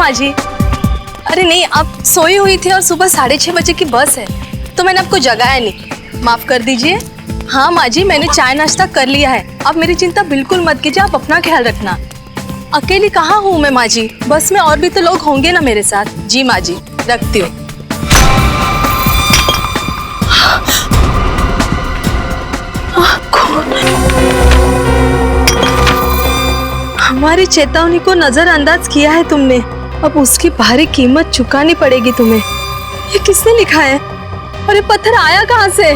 माँ जी। अरे नहीं, आप सोई हुई थी और सुबह 6:30 बजे की बस है, तो मैंने आपको जगाया नहीं, माफ कर दीजिए। हाँ माँ जी, मैंने चाय नाश्ता कर लिया है, आप मेरी चिंता बिल्कुल मत कीजिए, आप अपना ख्याल रखना। अकेली कहाँ हूँ मैं माँ जी, बस में और भी तो लोग होंगे ना मेरे साथ। जी माँ जी, रखती हूँ। हमारी चेतावनी को नजरअंदाज किया है तुमने, अब उसकी भारी कीमत चुकानी पड़ेगी तुम्हें। ये किसने लिखा है और ये पत्थर आया कहाँ से?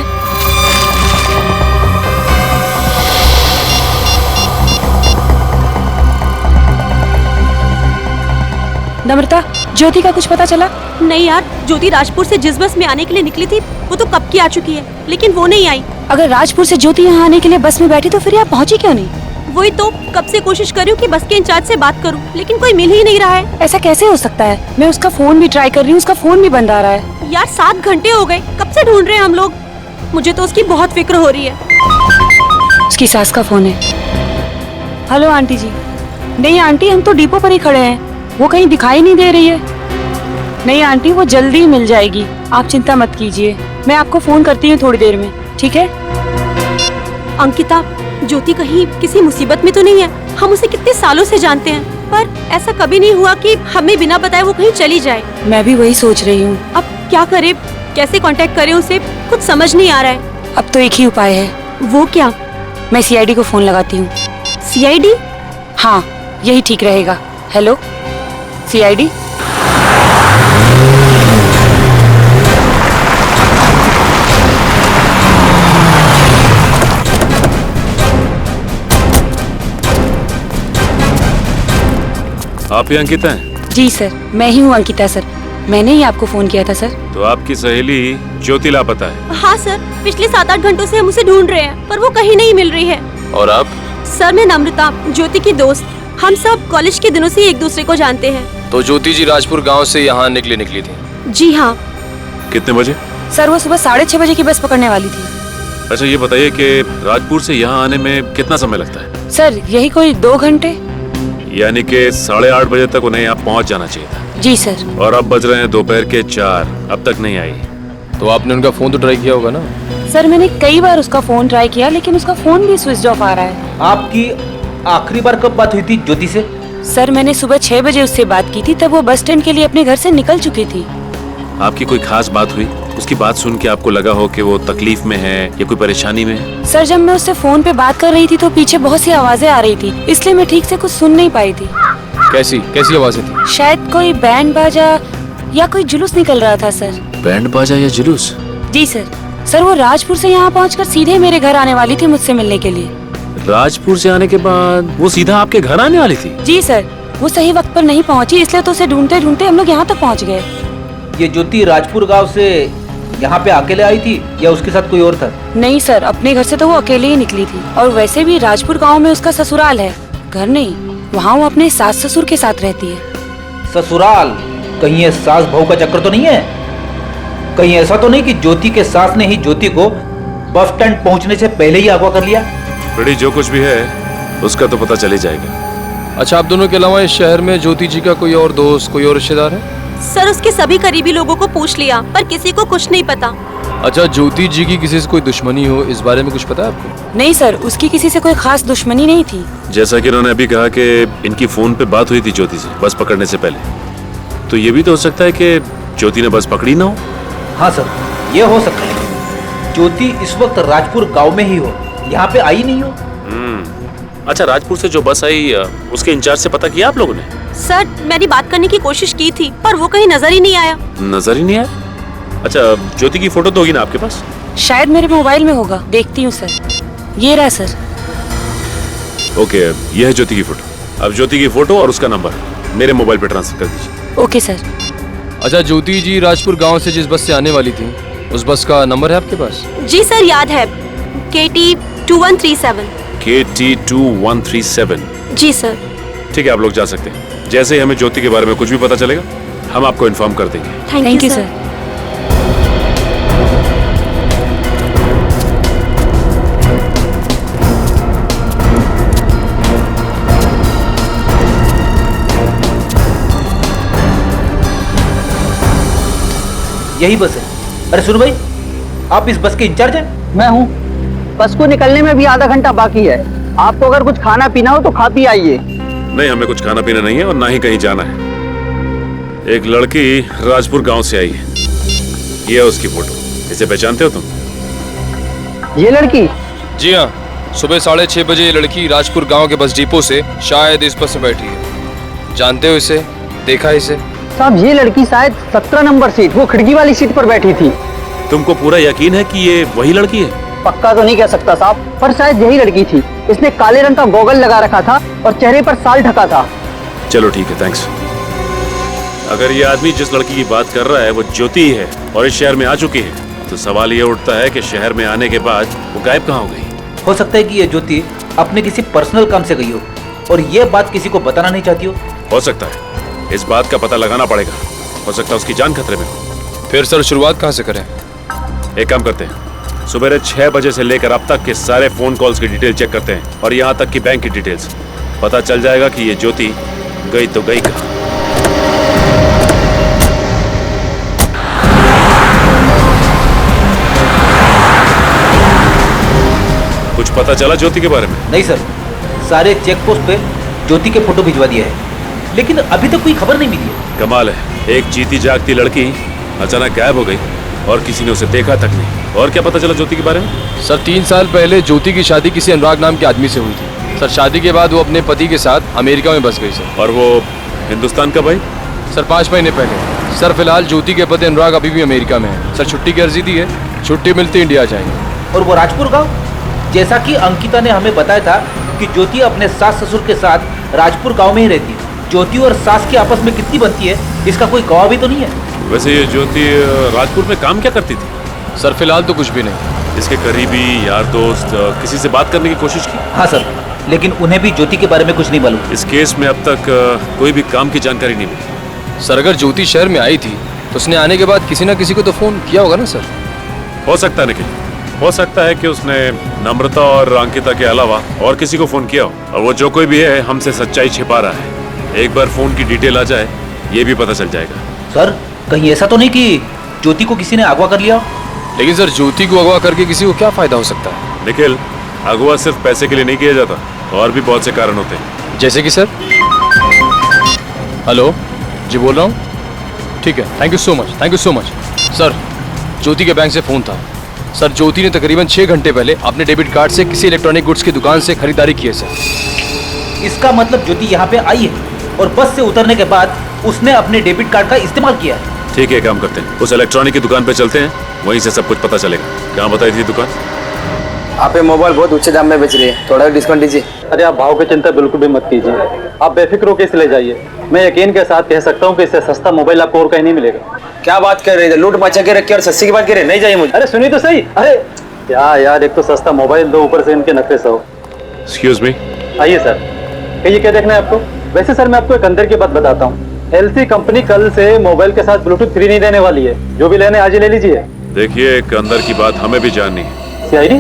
नम्रता, ज्योति का कुछ पता चला? नहीं यार, ज्योति राजपुर से जिस बस में आने के लिए निकली थी वो तो कब की आ चुकी है, लेकिन वो नहीं आई। अगर राजपुर से ज्योति यहाँ आने के लिए बस में बैठी तो फिर यहाँ पहुँची क्यों नहीं? वही तो कब से कोशिश कर रही हूँ कि बस के इंचार्ज से बात करूँ, लेकिन कोई मिल ही नहीं रहा है। ऐसा कैसे हो सकता है? मैं उसका फोन भी ट्राई कर रही हूँ, उसका फोन भी बंद आ रहा है। यार 7 घंटे हो गए, कब से ढूंढ रहे हैं हम लोग। मुझे तो उसकी बहुत फिक्र हो रही है। उसकी सास का फोन है। हेलो आंटी जी। नहीं आंटी, हम तो डिपो पर ही खड़े हैं, वो कहीं दिखाई नहीं दे रही है। नहीं आंटी, वो जल्दी ही मिल जाएगी, आप चिंता मत कीजिए, मैं आपको फोन करती हूँ थोड़ी देर में, ठीक है? अंकिता, ज्योति कहीं किसी मुसीबत में तो नहीं है? हम उसे कितने सालों से जानते हैं, पर ऐसा कभी नहीं हुआ कि हमें बिना बताए वो कहीं चली जाए। मैं भी वही सोच रही हूँ। अब क्या करें, कैसे कांटेक्ट करें उसे, कुछ समझ नहीं आ रहा है। अब तो एक ही उपाय है। वो क्या? मैं सीआईडी को फोन लगाती हूँ। सीआईडी? हाँ, यही ठीक रहेगा। Hello CID. आप ही अंकिता हैं? जी सर, मैं ही हूँ अंकिता सर, मैंने ही आपको फोन किया था सर। तो आपकी सहेली ज्योति लापता है? हाँ सर, पिछले 7-8 घंटों से हम उसे ढूंढ रहे हैं, पर वो कहीं नहीं मिल रही है। और आप? सर मैं नम्रता, ज्योति की दोस्त, हम सब कॉलेज के दिनों से एक दूसरे को जानते हैं। तो ज्योति जी राजपुर गांव से यहाँ निकली थी? जी हाँ। कितने बजे? सर वो सुबह 6:30 बजे की बस पकड़ने वाली थी। अच्छा ये बताइए कि राजपुर से यहाँ आने में कितना समय लगता है? सर यही कोई 2 घंटे। यानी कि 8:30 बजे तक उन्हें यहाँ पहुँच जाना चाहिए था। जी सर। और अब बज रहे हैं दोपहर के 4, अब तक नहीं आई। तो आपने उनका फोन तो ट्राई किया होगा ना? सर मैंने कई बार उसका फोन ट्राई किया, लेकिन उसका फोन भी स्विच ऑफ आ रहा है। आपकी आखिरी बार कब बात हुई थी ज्योति से? सर मैंने सुबह 6 बजे उससे बात की थी, तब वो बस स्टैंड के लिए अपने घर से निकल चुकी थी। आपकी कोई खास बात हुई? उसकी बात सुन के आपको लगा हो कि वो तकलीफ में है या कोई परेशानी में है? सर जब मैं उससे फोन पे बात कर रही थी तो पीछे बहुत सी आवाजें आ रही थी, इसलिए मैं ठीक से कुछ सुन नहीं पाई थी। कैसी आवाजें थी? शायद कोई बैंड बाजा या कोई जुलूस निकल रहा था सर। बैंड बाजा या जुलूस? जी सर। सर वो राजपुर से यहाँ पहुँचकर सीधे मेरे घर आने वाली थी मुझसे मिलने के लिए। राजपुर से आने के बाद वो सीधा आपके घर आने वाली थी? जी सर, वो सही वक्त पर नहीं पहुँची, इसलिए तो उसे ढूंढते ढूंढते हम लोग यहाँ तक पहुँच गए। ये ज्योति राजपुर गांव से यहाँ पे अकेले आई थी या उसके साथ कोई और था? नहीं सर, अपने घर से तो वो अकेले ही निकली थी, और वैसे भी राजपुर गांव में उसका ससुराल है, घर नहीं। वहाँ वो अपने सास ससुर के साथ रहती है। ससुराल? कहीं ये सास बहू का चक्कर तो नहीं है? कहीं ऐसा तो नहीं कि ज्योति के सास ने ही ज्योति को बस स्टैंड पहुँचने से पहले ही अगवा कर लिया? बड़ी जो कुछ भी है उसका तो पता चल ही जाएगा। अच्छा, आप दोनों के अलावा इस शहर में ज्योति जी का कोई और दोस्त, कोई और रिश्तेदार है? सर उसके सभी करीबी लोगों को पूछ लिया, पर किसी को कुछ नहीं पता। अच्छा, ज्योति जी की किसी से कोई दुश्मनी हो, इस बारे में कुछ पता है आपको? नहीं सर, उसकी किसी से कोई खास दुश्मनी नहीं थी। जैसा कि उन्होंने अभी कहा कि इनकी फोन पे बात हुई थी ज्योति से बस पकड़ने से पहले, तो ये भी तो हो सकता है कि ज्योति ने बस पकड़ी ना हो। हाँ सर, ये हो सकता है। ज्योति इस वक्त राजपुर गांव में ही हो, यहाँ पे आई नहीं हो। अच्छा, राजपुर से जो बस आई उसके इंचार्ज से पता किया आप लोगों ने? सर मैंने बात करने की कोशिश की थी, पर वो कहीं नजर ही नहीं आया। नजर ही नहीं आया? अच्छा, ज्योति की फोटो तो होगी ना आपके पास? शायद मेरे मोबाइल में होगा, देखती हूँ सर। ये रहा सर। ओके, यह है ज्योति की फोटो। अब ज्योति की फोटो और उसका नंबर मेरे मोबाइल पे ट्रांसफर कर दीजिए। Okay sir. अच्छा, ज्योति जी राजपुर गांव से जिस बस से आने वाली थी, उस बस का नंबर है आपके पास? जी सर, याद है, KT 2137। KT 2137। जी सर। ठीक है, आप लोग जा सकते हैं। जैसे ही हमें ज्योति के बारे में कुछ भी पता चलेगा हम आपको इन्फॉर्म कर देंगे। Thank you sir. यही बस है। अरे सुनो भाई, आप इस बस के इंचार्ज हैं? मैं हूँ। बस को निकलने में भी आधा घंटा बाकी है। आपको अगर कुछ खाना पीना हो तो खा पी आइए। नहीं, हमें कुछ खाना पीना नहीं है और ना ही कहीं जाना है। एक लड़की राजपुर गांव से आई है, ये है उसकी फोटो। इसे पहचानते हो तुम? ये लड़की? जी हाँ, सुबह 6:30 बजे ये लड़की राजपुर गांव के बस डिपो से शायद इस बस में बैठी है। जानते हो इसे? देखा है इसे? साहब ये लड़की शायद 17 नंबर सीट, वो खिड़की वाली सीट पर बैठी थी। तुमको पूरा यकीन है कि ये वही लड़की है? पक्का तो नहीं कह सकता साहब, पर शायद यही लड़की थी। इसने काले रंग का गॉगल लगा रखा था और चेहरे पर साल ढका था। चलो ठीक है, थैंक्स। अगर ये आदमी जिस लड़की की बात कर रहा है वो ज्योति ही है और इस शहर में आ चुकी है, तो सवाल ये उठता है कि शहर में आने के बाद वो गायब कहाँ हो गई? हो सकता है कि ये ज्योति अपने किसी पर्सनल काम से गई हो और ये बात किसी को बताना नहीं चाहती हो सकता है, इस बात का पता लगाना पड़ेगा। हो सकता है उसकी जान खतरे में हो। फिर सर शुरुआत कहाँ से करें? एक काम करते हैं, सुबह 6 बजे से लेकर अब तक के सारे फोन कॉल्स की डिटेल चेक करते हैं और यहाँ तक कि बैंक की डिटेल्स। पता चल जाएगा कि ये ज्योति गई तो गई कहाँ। कुछ पता चला ज्योति के बारे में? नहीं सर, सारे चेक पोस्ट पे ज्योति के फोटो भिजवा दिया है, लेकिन अभी तक कोई खबर नहीं मिली है। कमाल है, एक जीती जागती लड़की अचानक गायब हो गई और किसी ने उसे देखा तक नहीं। और क्या पता चला ज्योति के बारे में? सर 3 साल पहले ज्योति की शादी किसी अनुराग नाम के आदमी से हुई थी। सर शादी के बाद वो अपने पति के साथ अमेरिका में बस गई सर। और वो हिंदुस्तान कब आई? सर 5 महीने पहले। सर फिलहाल ज्योति के पति अनुराग अभी भी अमेरिका में है। सर छुट्टी की अर्जी दी है, छुट्टी मिलती इंडिया जाएंगे। और वो राजपुर गांव, जैसा कि अंकिता ने हमें बताया था कि ज्योति अपने सास ससुर के साथ राजपुर गांव में ही रहती है। ज्योति और सास की आपस में कितनी बनती है, इसका कोई गवाह भी तो नहीं है। वैसे ये ज्योति राजपुर में काम क्या करती थी? सर फिलहाल तो कुछ भी नहीं। इसके करीबी यार दोस्त किसी से बात करने की कोशिश की? हाँ सर, लेकिन उन्हें भी ज्योति के बारे में कुछ नहीं मालूम। इस केस में अब तक कोई भी काम की जानकारी नहीं मिली। सर अगर ज्योति शहर में आई थी तो उसने आने के बाद किसी ना किसी को तो फोन किया होगा ना सर? हो सकता है निखिल, हो सकता है कि उसने नम्रता और अंकिता के अलावा और किसी को फोन किया हो, और वो जो कोई भी है हमसे सच्चाई छिपा रहा है। एक बार फोन की डिटेल आ जाए ये भी पता चल जाएगा। सर कहीं ऐसा तो नहीं कि ज्योति को किसी ने अगवा कर लिया? लेकिन सर ज्योति को अगवा करके किसी को क्या फायदा हो सकता है? निखिल, अगवा सिर्फ पैसे के लिए नहीं किया जाता, और भी बहुत से कारण होते हैं। जैसे कि सर? हेलो जी, बोल रहा हूँ। ठीक है, thank you so much, thank you so much. Sir Jyoti के बैंक से फ़ोन था। सर ज्योति ने तकरीबन 6 घंटे पहले अपने डेबिट कार्ड से किसी इलेक्ट्रॉनिक गुड्स की दुकान से खरीदारी की है सर। इसका मतलब ज्योति यहाँ पे आई है और बस से उतरने के बाद उसने अपने डेबिट कार्ड का इस्तेमाल किया है। ठीक है, काम करते हैं, उस इलेक्ट्रॉनिक की दुकान पे चलते हैं, वहीं से सब कुछ पता चलेगा। कहाँ बताई थी दुकान? आप ये मोबाइल बहुत ऊंचे दाम में बेच रही है, थोड़ा डिस्काउंट दीजिए। अरे आप भाव की चिंता बिल्कुल भी मत कीजिए, आप बेफिक्र होकर इसे ले जाइए। मैं यकीन के साथ कह सकता हूँ कि इससे सस्ता मोबाइल आपको और कहीं नहीं मिलेगा। क्या बात कर रहे थे, लूट मचा के रखी और सस्ती की बात कर रहे, नहीं चाहिए मुझे। अरे सुनिए तो सही। अरे क्या यार, एक तो सस्ता मोबाइल दो, ऊपर से इनके नखरे सो। Excuse me. आइए सर, कहिए क्या देखना है आपको? वैसे सर मैं आपको एक अंदर की बात बताता हूँ, एलसी कंपनी कल से मोबाइल के साथ ब्लूटूथ फ्री नहीं देने वाली है। जो भी लेने आज ही ले लीजिए। देखिए, एक अंदर की बात हमें भी जाननी है। सीआईडी?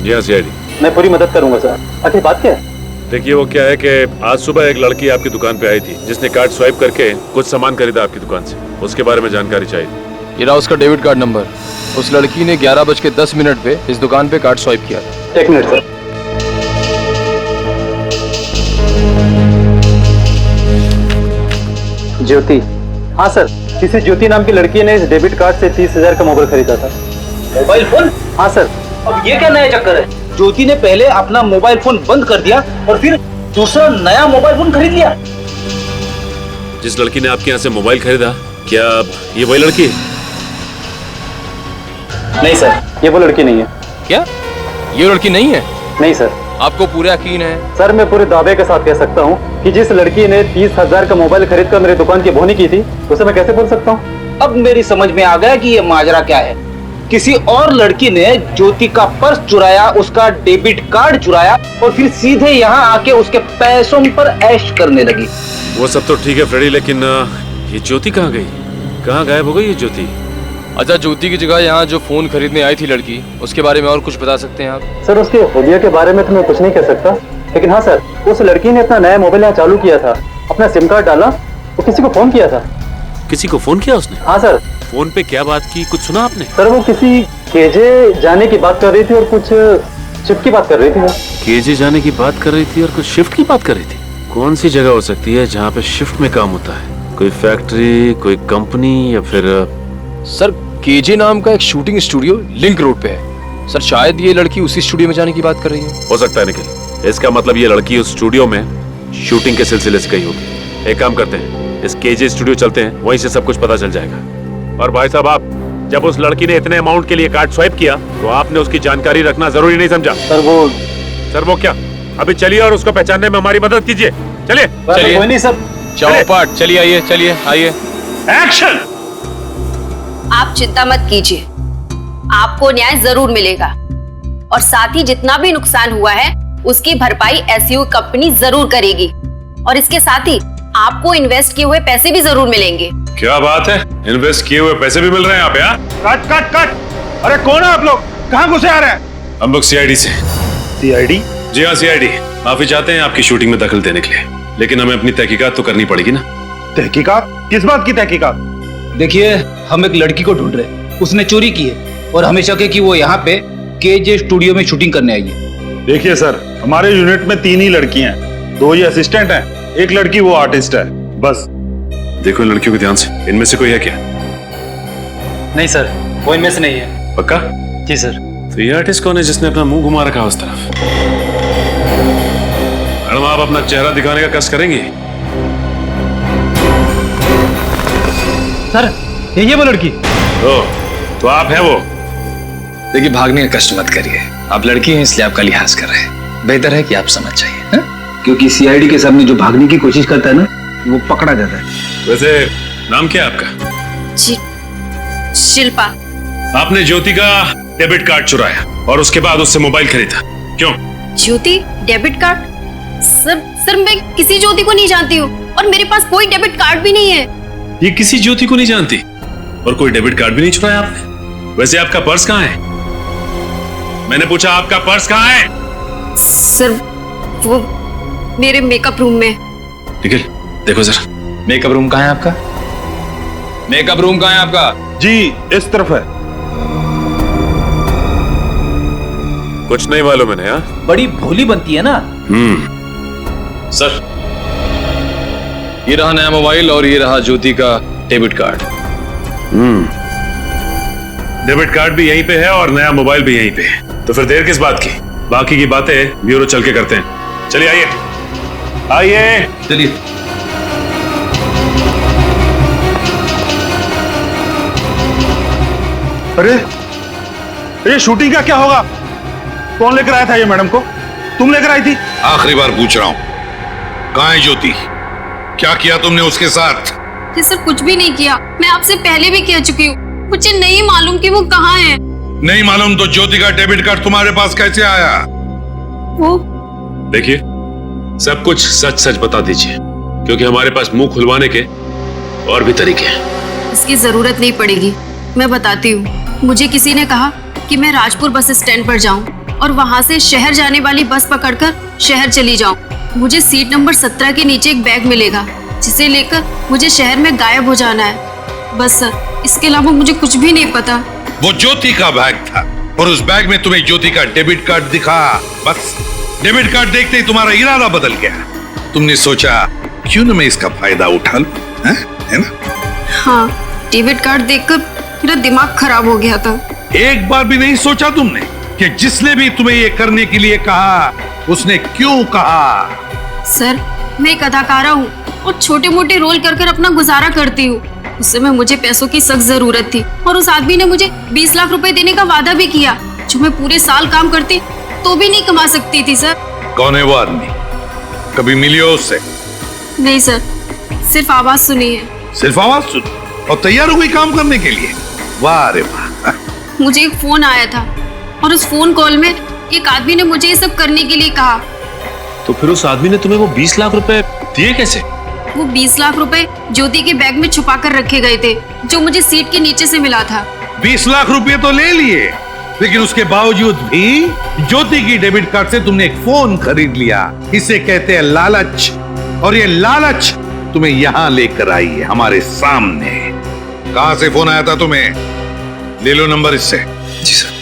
जी हाँ, सीआईडी। मैं पूरी मदद करूंगा सर। आखिर बात क्या है? देखिए, वो क्या है कि आज सुबह एक लड़की आपकी दुकान पे आई थी जिसने कार्ड स्वाइप करके कुछ सामान खरीदा आपकी दुकान से। उसके बारे में जानकारी चाहिए। ये रहा उसका डेबिट कार्ड नंबर। उस लड़की ने 11:10 पे इस दुकान पे कार्ड स्वाइप किया था। 1 मिनट सर। ज्योति? हाँ सर, किसी ज्योति नाम की लड़की ने इस डेबिट कार्ड से 30,000 का मोबाइल खरीदा था। Mobile phone? हाँ सर। अब ये क्या नया चक्कर है? ज्योति ने पहले अपना मोबाइल फोन बंद कर दिया और फिर दूसरा नया मोबाइल फोन खरीद लिया। जिस लड़की ने आपके यहाँ से मोबाइल खरीदा, क्या ये वही लड़की है? नहीं सर, ये वो लड़की नहीं है। क्या ये लड़की नहीं है? नहीं सर। आपको पूरा यकीन है? सर मैं पूरे दावे के साथ कह सकता हूँ कि जिस लड़की ने 30,000 का मोबाइल खरीद कर मेरी दुकान की बोनी की थी, उसे मैं कैसे बोल सकता हूँ? अब मेरी समझ में आ गया कि ये माजरा क्या है। किसी और लड़की ने ज्योति का पर्स चुराया, उसका डेबिट कार्ड चुराया और फिर सीधे यहाँ आके उसके पैसों पर ऐश करने लगी। वो सब तो ठीक है फ्रेडी, लेकिन ये ज्योति कहाँ गई? कहाँ गायब हो गई ये ज्योति? अच्छा, ज्योति की जगह यहाँ जो फोन खरीदने आई थी लड़की, उसके बारे में और कुछ बता सकते हैं आप? सर उसके हुलिया के बारे में तो मैं कुछ नहीं कह सकता, लेकिन हाँ सर, उस लड़की ने अपना नया मोबाइल यहाँ चालू किया था, अपना सिम कार्ड डाला और किसी को फोन किया था। किसी को फोन किया उसने? हाँ सर। फोन पे क्या बात की, कुछ सुना आपने? सर वो किसी केजे जाने की बात कर रही थी और कुछ शिफ्ट की बात कर रही थी वो। केजे जाने की बात कर रही थी और कुछ शिफ्ट की बात कर रही थी। कौन सी जगह हो सकती है जहाँ पे शिफ्ट में काम होता है? कोई फैक्ट्री, कोई कंपनी या फिर सर केजे नाम का एक शूटिंग स्टूडियो लिंक रोड पे है सर। शायद ये लड़की उसी स्टूडियो में जाने की बात कर रही हो सकता है निखिल। इसका मतलब ये लड़की उस स्टूडियो में शूटिंग के सिलसिले से गई होगी। एक काम करते हैं, इस केजे स्टूडियो चलते हैं, वहीं से सब कुछ पता चल जाएगा। और भाई साहब, आप जब उस लड़की ने इतने अमाउंट के लिए कार्ड स्वाइप किया तो आपने उसकी जानकारी रखना जरूरी नहीं समझा? सर वो क्या? अभी चलिए और उसको पहचानने में हमारी मदद कीजिए। चलिए चलिए। कोई नहीं सर। चौपाट चलिए, आइए चलिए आइए। एक्शन। आप चिंता मत कीजिए, आपको न्याय जरूर मिलेगा और साथ ही जितना भी नुकसान हुआ है उसकी भरपाई एसयू कंपनी जरूर करेगी और इसके साथ ही आपको इन्वेस्ट किए हुए पैसे भी जरूर मिलेंगे। क्या बात है, इन्वेस्ट किए हुए पैसे भी मिल रहे हैं आप यहाँ? Cut cut cut. अरे कौन है आप लोग? कहाँ घुसे आ रहे हैं? हम लोग सीआईडी से। सीआईडी? जी हाँ सीआईडी। माफी चाहते हैं आपकी शूटिंग में दखल देने के लिए, लेकिन हमें अपनी तहकीकात तो करनी पड़ेगी ना। तहकीकात? किस बात की तहकीकात? देखिए, हम एक लड़की को ढूंढ रहे हैं, उसने चोरी की है और हमें शक है कि वो यहाँ पे केजे स्टूडियो में शूटिंग करने आई है। देखिए सर, हमारे यूनिट में 3 ही लड़कियां हैं, 2 ही असिस्टेंट हैं, एक लड़की वो आर्टिस्ट है, बस। देखो इन लड़कियों को ध्यान से, इनमें से कोई है क्या? नहीं सर, वो इनमें से नहीं है। पक्का? जी सर। तो ये आर्टिस्ट कौन है जिसने अपना मुंह घुमा रखा उस तरफ? मैडम, आप अपना चेहरा दिखाने का कष्ट करेंगे? सर ये वो लड़की। तो आप है वो? देखिए, भागने का कष्ट मत करिए, आप लड़की हैं इसलिए आपका लिहाज कर रहे हैं। बेहतर है कि आप समझ जाइए, क्योंकि सीआईडी के सामने जो भागने की कोशिश करता है ना, वो पकड़ा जाता है। वैसे नाम क्या है आपका? जी, शिल्पा। आपने ज्योति का डेबिट कार्ड चुराया और उसके बाद उससे मोबाइल खरीदा, क्यों? ज्योति डेबिट कार्ड? सर मैं किसी ज्योति को नहीं जानती हूँ और मेरे पास कोई डेबिट कार्ड भी नहीं है। ये किसी ज्योति को नहीं जानती और कोई डेबिट कार्ड भी नहीं चुराया आपने? वैसे आपका पर्स कहाँ है? मैंने पूछा आपका पर्स कहाँ है? सर वो मेरे मेकअप रूम में। निखिल देखो जरा, मेकअप रूम कहाँ है आपका? मेकअप रूम कहाँ है आपका? जी, इस तरफ है। कुछ नहीं मालूम है ना? बड़ी भोली बनती है ना। सर ये रहा नया मोबाइल और ये रहा ज्योति का डेबिट कार्ड। डेबिट कार्ड भी यहीं पे है और नया मोबाइल भी यहीं पे है, तो फिर देर किस बात की? बाकी की बातें ब्यूरो चल के करते हैं। चलिए आइए आइए। चलिए। अरे ये शूटिंग का क्या होगा? कौन लेकर आया था ये मैडम को? तुम लेकर आई थी? आखिरी बार पूछ रहा हूँ, कहाँ है ज्योति? क्या किया तुमने उसके साथ? जी सर, कुछ भी नहीं किया, मैं आपसे पहले भी कह चुकी हूँ, मुझे नहीं मालूम कि वो कहाँ है। नहीं मालूम तो ज्योति का डेबिट कार्ड तुम्हारे पास कैसे आया? वो देखिए, सब कुछ सच सच बता दीजिए, क्योंकि हमारे पास मुंह खुलवाने के और भी तरीके हैं। इसकी जरूरत नहीं पड़ेगी, मैं बताती हूँ। मुझे किसी ने कहा कि मैं राजपुर बस स्टैंड पर जाऊं और वहां से शहर जाने वाली बस पकड़कर शहर चली जाऊं। मुझे सीट नंबर 17 के नीचे एक बैग मिलेगा, जिसे लेकर मुझे शहर में गायब हो जाना है। बस सर, इसके अलावा मुझे कुछ भी नहीं पता। वो ज्योति का बैग था और उस बैग में तुम्हें ज्योति का डेबिट कार्ड दिखा। बस डेबिट कार्ड देखते ही तुम्हारा इरादा बदल गया। तुमने सोचा क्यों न मैं इसका फायदा उठा लूं, है ना? हाँ, डेबिट कार्ड देखकर मेरा दिमाग खराब हो गया था। एक बार भी नहीं सोचा तुमने कि जिसने भी तुम्हें ये करने के लिए कहा उसने क्यों कहा? सर, मैं एक अदाकारा हूँ और छोटे मोटे रोल कर अपना गुजारा करती हूँ। उस समय मुझे पैसों की सख्त जरूरत थी और उस आदमी ने मुझे 20 लाख रुपए देने का वादा भी किया, जो मैं पूरे साल काम करती तो भी नहीं कमा सकती थी। सर, कौन है वो आदमी? कभी मिली हो उससे? नहीं सर, सिर्फ आवाज सुनी है। सिर्फ आवाज सुनी और तैयार हो गई काम करने के लिए? वाह रे वाह। मुझे एक फोन आया था और उस फोन कॉल में एक आदमी ने मुझे ये सब करने के लिए कहा। तो फिर उस आदमी ने तुम्हें वो 20 लाख रुपए दिए कैसे? वो 20 लाख रुपए ज्योति के बैग में छुपा कर रखे गए थे, जो मुझे सीट के नीचे से मिला था। 20 लाख रुपए तो ले लिए, लेकिन उसके बावजूद भी ज्योति की डेबिट कार्ड से तुमने एक फोन खरीद लिया। इसे कहते हैं लालच, और ये लालच तुम्हें यहाँ लेकर आई है हमारे सामने। कहां से फोन आया था तुम्हें? ले लो नंबर इससे। जी सर।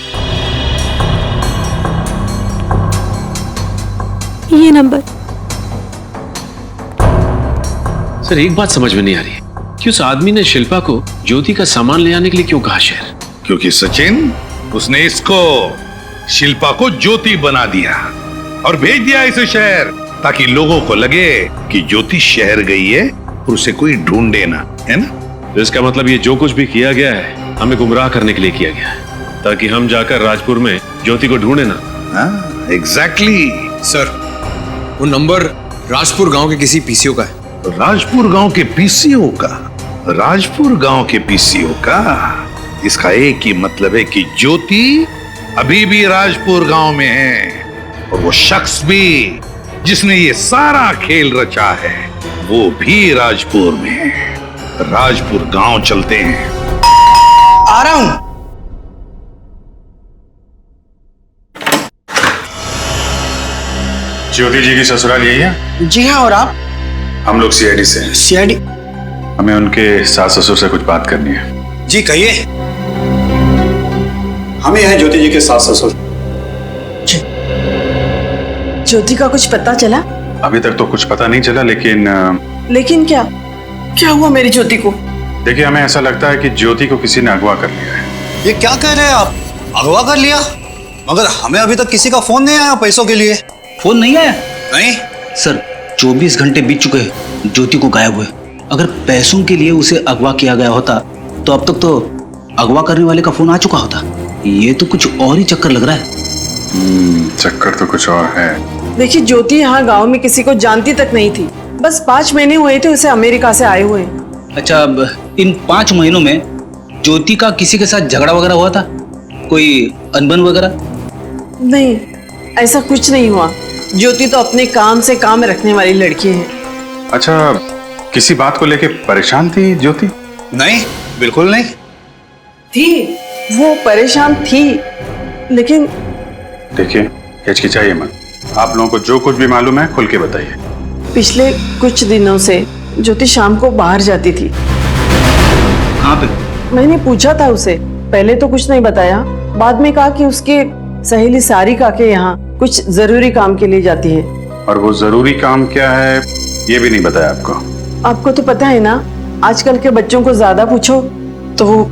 ये नंबर। सर एक बात समझ में नहीं आ रही है कि उस आदमी ने शिल्पा को ज्योति का सामान ले आने के लिए क्यों कहा शहर? क्योंकि सचिन, उसने इसको शिल्पा को ज्योति बना दिया और भेज दिया इसे शहर, ताकि लोगों को लगे कि ज्योति शहर गई है और उसे कोई ढूंढे ना, है ना? तो इसका मतलब ये जो कुछ भी किया गया है हमें गुमराह करने के लिए किया गया है, ताकि हम जाकर राजपुर में ज्योति को ढूंढे ना। हाँ, एग्जैक्टली। सर वो नंबर राजपुर गांव के किसी पीसीओ का है। राजपुर गांव के पीसीओ का? राजपुर गांव के पीसीओ का? इसका एक ही मतलब है कि ज्योति अभी भी राजपुर गांव में है, और वो शख्स भी जिसने ये सारा खेल रचा है वो भी राजपुर में है। राजपुर गांव चलते हैं। आ रहा हूं। ज्योति जी की ससुराल यही है? जी हाँ, और आप? हम लोग सीआईडी से हैं। सीआईडी? हमें उनके सास ससुर से कुछ बात करनी है। जी कहिए। हमें हैं ज्योति जी के सास ससुर। ज्योति का कुछ पता चला? अभी तक तो कुछ पता नहीं चला, लेकिन क्या क्या हुआ मेरी ज्योति को? देखिए, हमें ऐसा लगता है कि ज्योति को किसी ने अगवा कर लिया है। ये क्या कह रहे हैं आप? अगवा कर लिया? मगर हमें अभी तक किसी का फोन नहीं आया पैसों के लिए। फोन नहीं आया? नहीं सर, 24 घंटे बीत चुके हैं ज्योति को गायब हुए। अगर पैसों के लिए उसे अगवा किया गया होता तो अब तक तो अगवा करने वाले का फोन आ चुका होता। ये तो कुछ और ही चक्कर लग रहा है। चक्कर तो कुछ और है। देखिए, ज्योति यहाँ गांव में किसी को जानती तक नहीं थी। बस 5 महीने हुए थे उसे अमेरिका से आए हुए। अच्छा, अब इन 5 महीनों में ज्योति का किसी के साथ झगड़ा वगैरह हुआ था? कोई अनबन वगैरह? नहीं, ऐसा कुछ नहीं हुआ। ज्योति तो अपने काम से काम रखने वाली लड़की है। अच्छा, किसी बात को लेके परेशान थी ज्योति? नहीं, बिल्कुल नहीं थी। वो परेशान थी, लेकिन देखिए, हिचकिचाइए मत। आप लोगों को जो कुछ भी मालूम है खुल के बताइए। पिछले कुछ दिनों से ज्योति शाम को बाहर जाती थी। कहाँ पे? मैंने पूछा था उसे, पहले तो कुछ नहीं बताया। बाद में कहा कि उसके सहेली सारिका के यहाँ कुछ जरूरी काम के लिए जाती है। और वो जरूरी काम क्या है ये भी नहीं बताया आपको? आपको तो पता है ना, आजकल के बच्चों को ज्यादा पूछो तो वो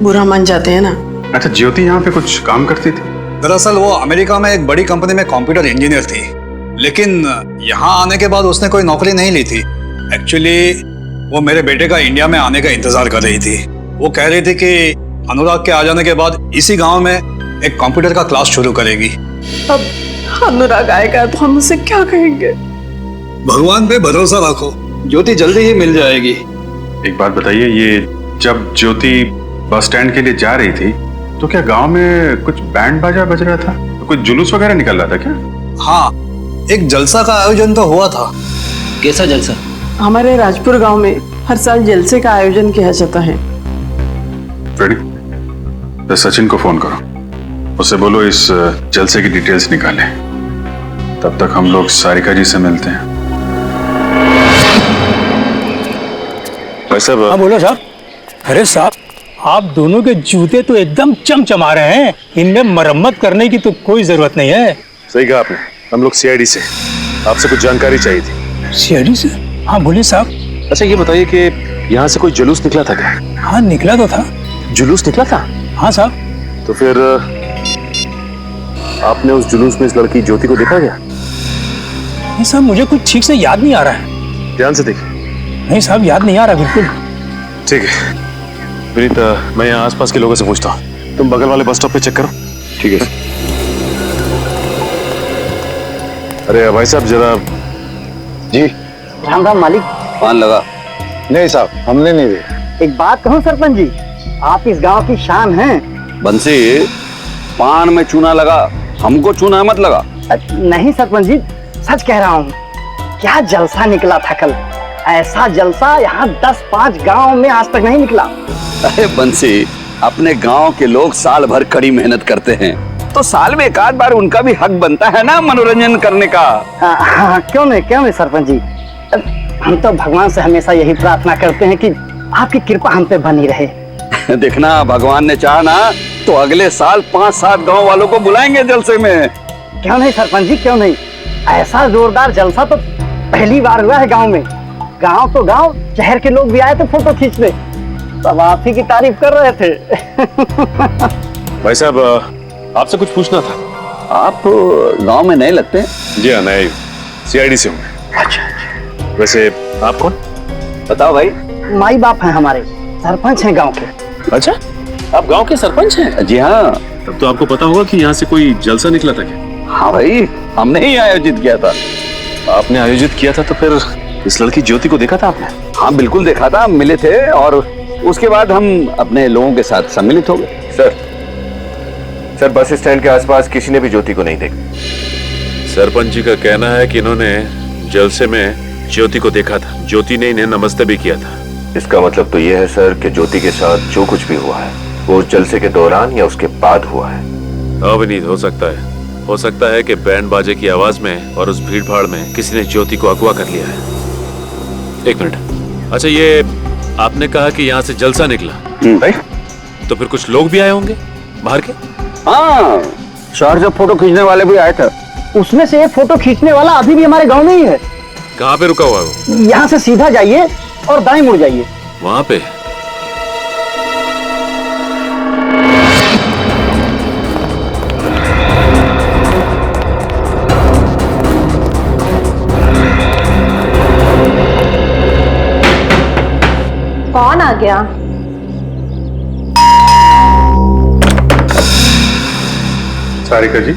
बुरा मान जाते हैं ना। अच्छा, ज्योति यहाँ पे कुछ काम करती थी? दरअसल वो अमेरिका में एक बड़ी कंपनी में कंप्यूटर इंजीनियर थी, लेकिन यहाँ आने के बाद उसने कोई नौकरी नहीं ली थी। एक्चुअली वो मेरे बेटे का इंडिया में आने का इंतजार कर रही थी। वो कह रही थी कि अनुराग के आ जाने के बाद इसी गांव में एक कंप्यूटर का क्लास शुरू करेगी। अब अनुराग आएगा तो हम उसे क्या कहेंगे? भगवान पे भरोसा रखो, ज्योति जल्दी ही मिल जाएगी। एक बात बताइए, ये जब ज्योति बस स्टैंड के लिए जा रही थी तो क्या गांव में कुछ बैंड बाजा बज रहा था? तो कुछ जुलूस वगैरह निकल रहा था क्या? हाँ, एक जलसा का आयोजन तो हुआ था। कैसा जलसा? हमारे राजपुर गांव में हर साल जलसे का आयोजन किया जाता है। तो सचिन को फोन करो, उससे बोलो इस जलसे की डिटेल्स निकाले। तब तक हम लोग सारिका जी से मिलते हैं। हाँ बोलो साहब। अरे साहब, आप दोनों के जूते तो एकदम चमचमा रहे हैं। इनमें मरम्मत करने की तो कोई जरूरत नहीं है। सही कहा आपने। हम लोग सीआईडी से, आपसे कुछ जानकारी चाहिए थी। सीआईडी से? हाँ बोलिए साहब। अच्छा, ये बताइए कि यहाँ से कोई जुलूस निकला था क्या? हाँ निकला तो था। जुलूस निकला था? हाँ साहब। तो फिर आपने उस जुलूस में इस लड़की ज्योति को देखा क्या? नहीं साहब, मुझे कुछ ठीक से याद नहीं आ रहा है। ध्यान से देखिए। नहीं साहब, याद नहीं आ रहा बिल्कुल। ठीक है विनीत, मैं यहाँ आसपास के लोगों से पूछता हूँ, तुम बगल वाले बस स्टॉप पे चेक करो। ठीक है। अरे भाई साहब जरा। जी। राम राम मालिक। पान लगा? नहीं साहब, हमने नहीं दी। एक बात कहूँ सरपंच जी, आप इस गांव की शान हैं। बंसी, पान में चूना लगा, हमको चूना मत लगा। नहीं सरपंच जी, सच कह रहा हूँ। क्या जलसा निकला था कल। ऐसा जलसा यहाँ 10-5 गांव में आज तक नहीं निकला। अरे बंसी, अपने गांव के लोग साल भर कड़ी मेहनत करते हैं, तो साल में एक आध बार उनका भी हक बनता है ना मनोरंजन करने का। हाँ, क्यों नहीं सरपंच जी। हम तो भगवान से हमेशा यही प्रार्थना करते हैं कि आपकी कृपा हम पे बनी रहे। देखना भगवान ने चाहा ना तो अगले साल 5-7 गांव वालों को बुलाएंगे जलसे में। क्यों नहीं सरपंच जी, क्यों नहीं। ऐसा जोरदार जलसा तो पहली बार हुआ है गांव में। गांव तो गांव, शहर के लोग भी आए थे फोटो खींचने, सब आप ही की तारीफ कर रहे थे। भाई साहब, आपसे कुछ पूछना था। आप गांव में नए लगते हैं? जी हाँ, नए सीआईडी से हूँ। अच्छा। वैसे आप कौन? बताओ भाई। माई बाप हैं हमारे, सरपंच हैं गांव के। अच्छा, आप गांव के सरपंच हैं? जी हाँ। तब तो आपको पता होगा कि यहाँ से कोई जलसा निकला था क्या? हाँ भाई, हमने ही आयोजित किया था। आपने आयोजित किया था तो फिर इस लड़की ज्योति को देखा था आपने? हाँ बिल्कुल देखा था, मिले थे और उसके बाद हम अपने लोगों के साथ सम्मिलित हो गए। सर बस स्टैंड के आसपास किसी ने भी ज्योति को नहीं देखा। सरपंच जी का कहना है कि इन्होंने जलसे में ज्योति को देखा था। ज्योति ने इन्हें नमस्ते भी किया था। इसका मतलब तो यह है सर कि ज्योति के साथ जो कुछ भी हुआ है वो उस जलसे के दौरान या उसके बाद हुआ है। अविनीत हो सकता है कि बैंड बाजे की आवाज में और उस भीड़ भाड़ में किसी ने ज्योति को अगवा कर लिया है। एक मिनट, अच्छा ये आपने कहा कि यहाँ से जलसा निकला, तो फिर कुछ लोग भी आए होंगे बाहर के? हाँ, शहर से फोटो खींचने वाले भी आए थे। उसमें से एक फोटो खींचने वाला अभी भी हमारे गांव में ही है। कहाँ पे रुका हुआ है वो? यहाँ से सीधा जाइए और दाएं मुड़ जाइए, वहाँ पे। कौन आ गया? सारिका जी।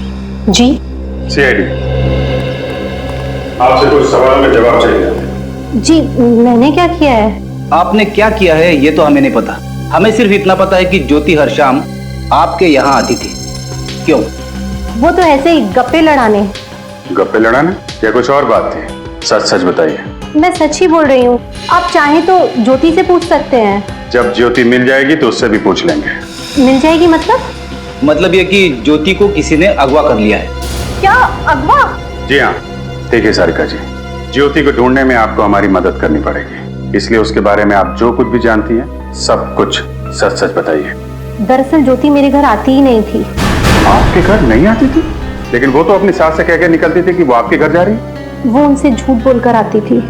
जी। सीआईडी, आपसे कुछ सवालों के जवाब चाहिए। जी, मैंने क्या किया है? आपने क्या किया है ये तो हमें नहीं पता। हमें सिर्फ इतना पता है कि ज्योति हर शाम आपके यहाँ आती थी। क्यों? वो तो ऐसे ही गप्पे लड़ाने। गप्पे लड़ाने या कुछ और बात थी? सच सच बताइए। मैं सच ही बोल रही हूँ, आप चाहें तो ज्योति से पूछ सकते हैं। जब ज्योति मिल जाएगी तो उससे भी पूछ लेंगे। मिल जाएगी मतलब ये कि ज्योति को किसी ने अगवा कर लिया है। क्या अगवा? जी हाँ, ठीक है सारिका जी, ज्योति को ढूंढने में आपको हमारी मदद करनी पड़ेगी। इसलिए उसके बारे में आप जो कुछ भी जानती हैं सब कुछ सच सच बताइए। दरअसल ज्योति मेरे घर आती ही नहीं थी। आपके घर नहीं आती थी? लेकिन वो तो अपनी सास से कहकर निकलती थी कि वो आपके घर जा रही है। वो उनसे झूठ बोलकर आती थी।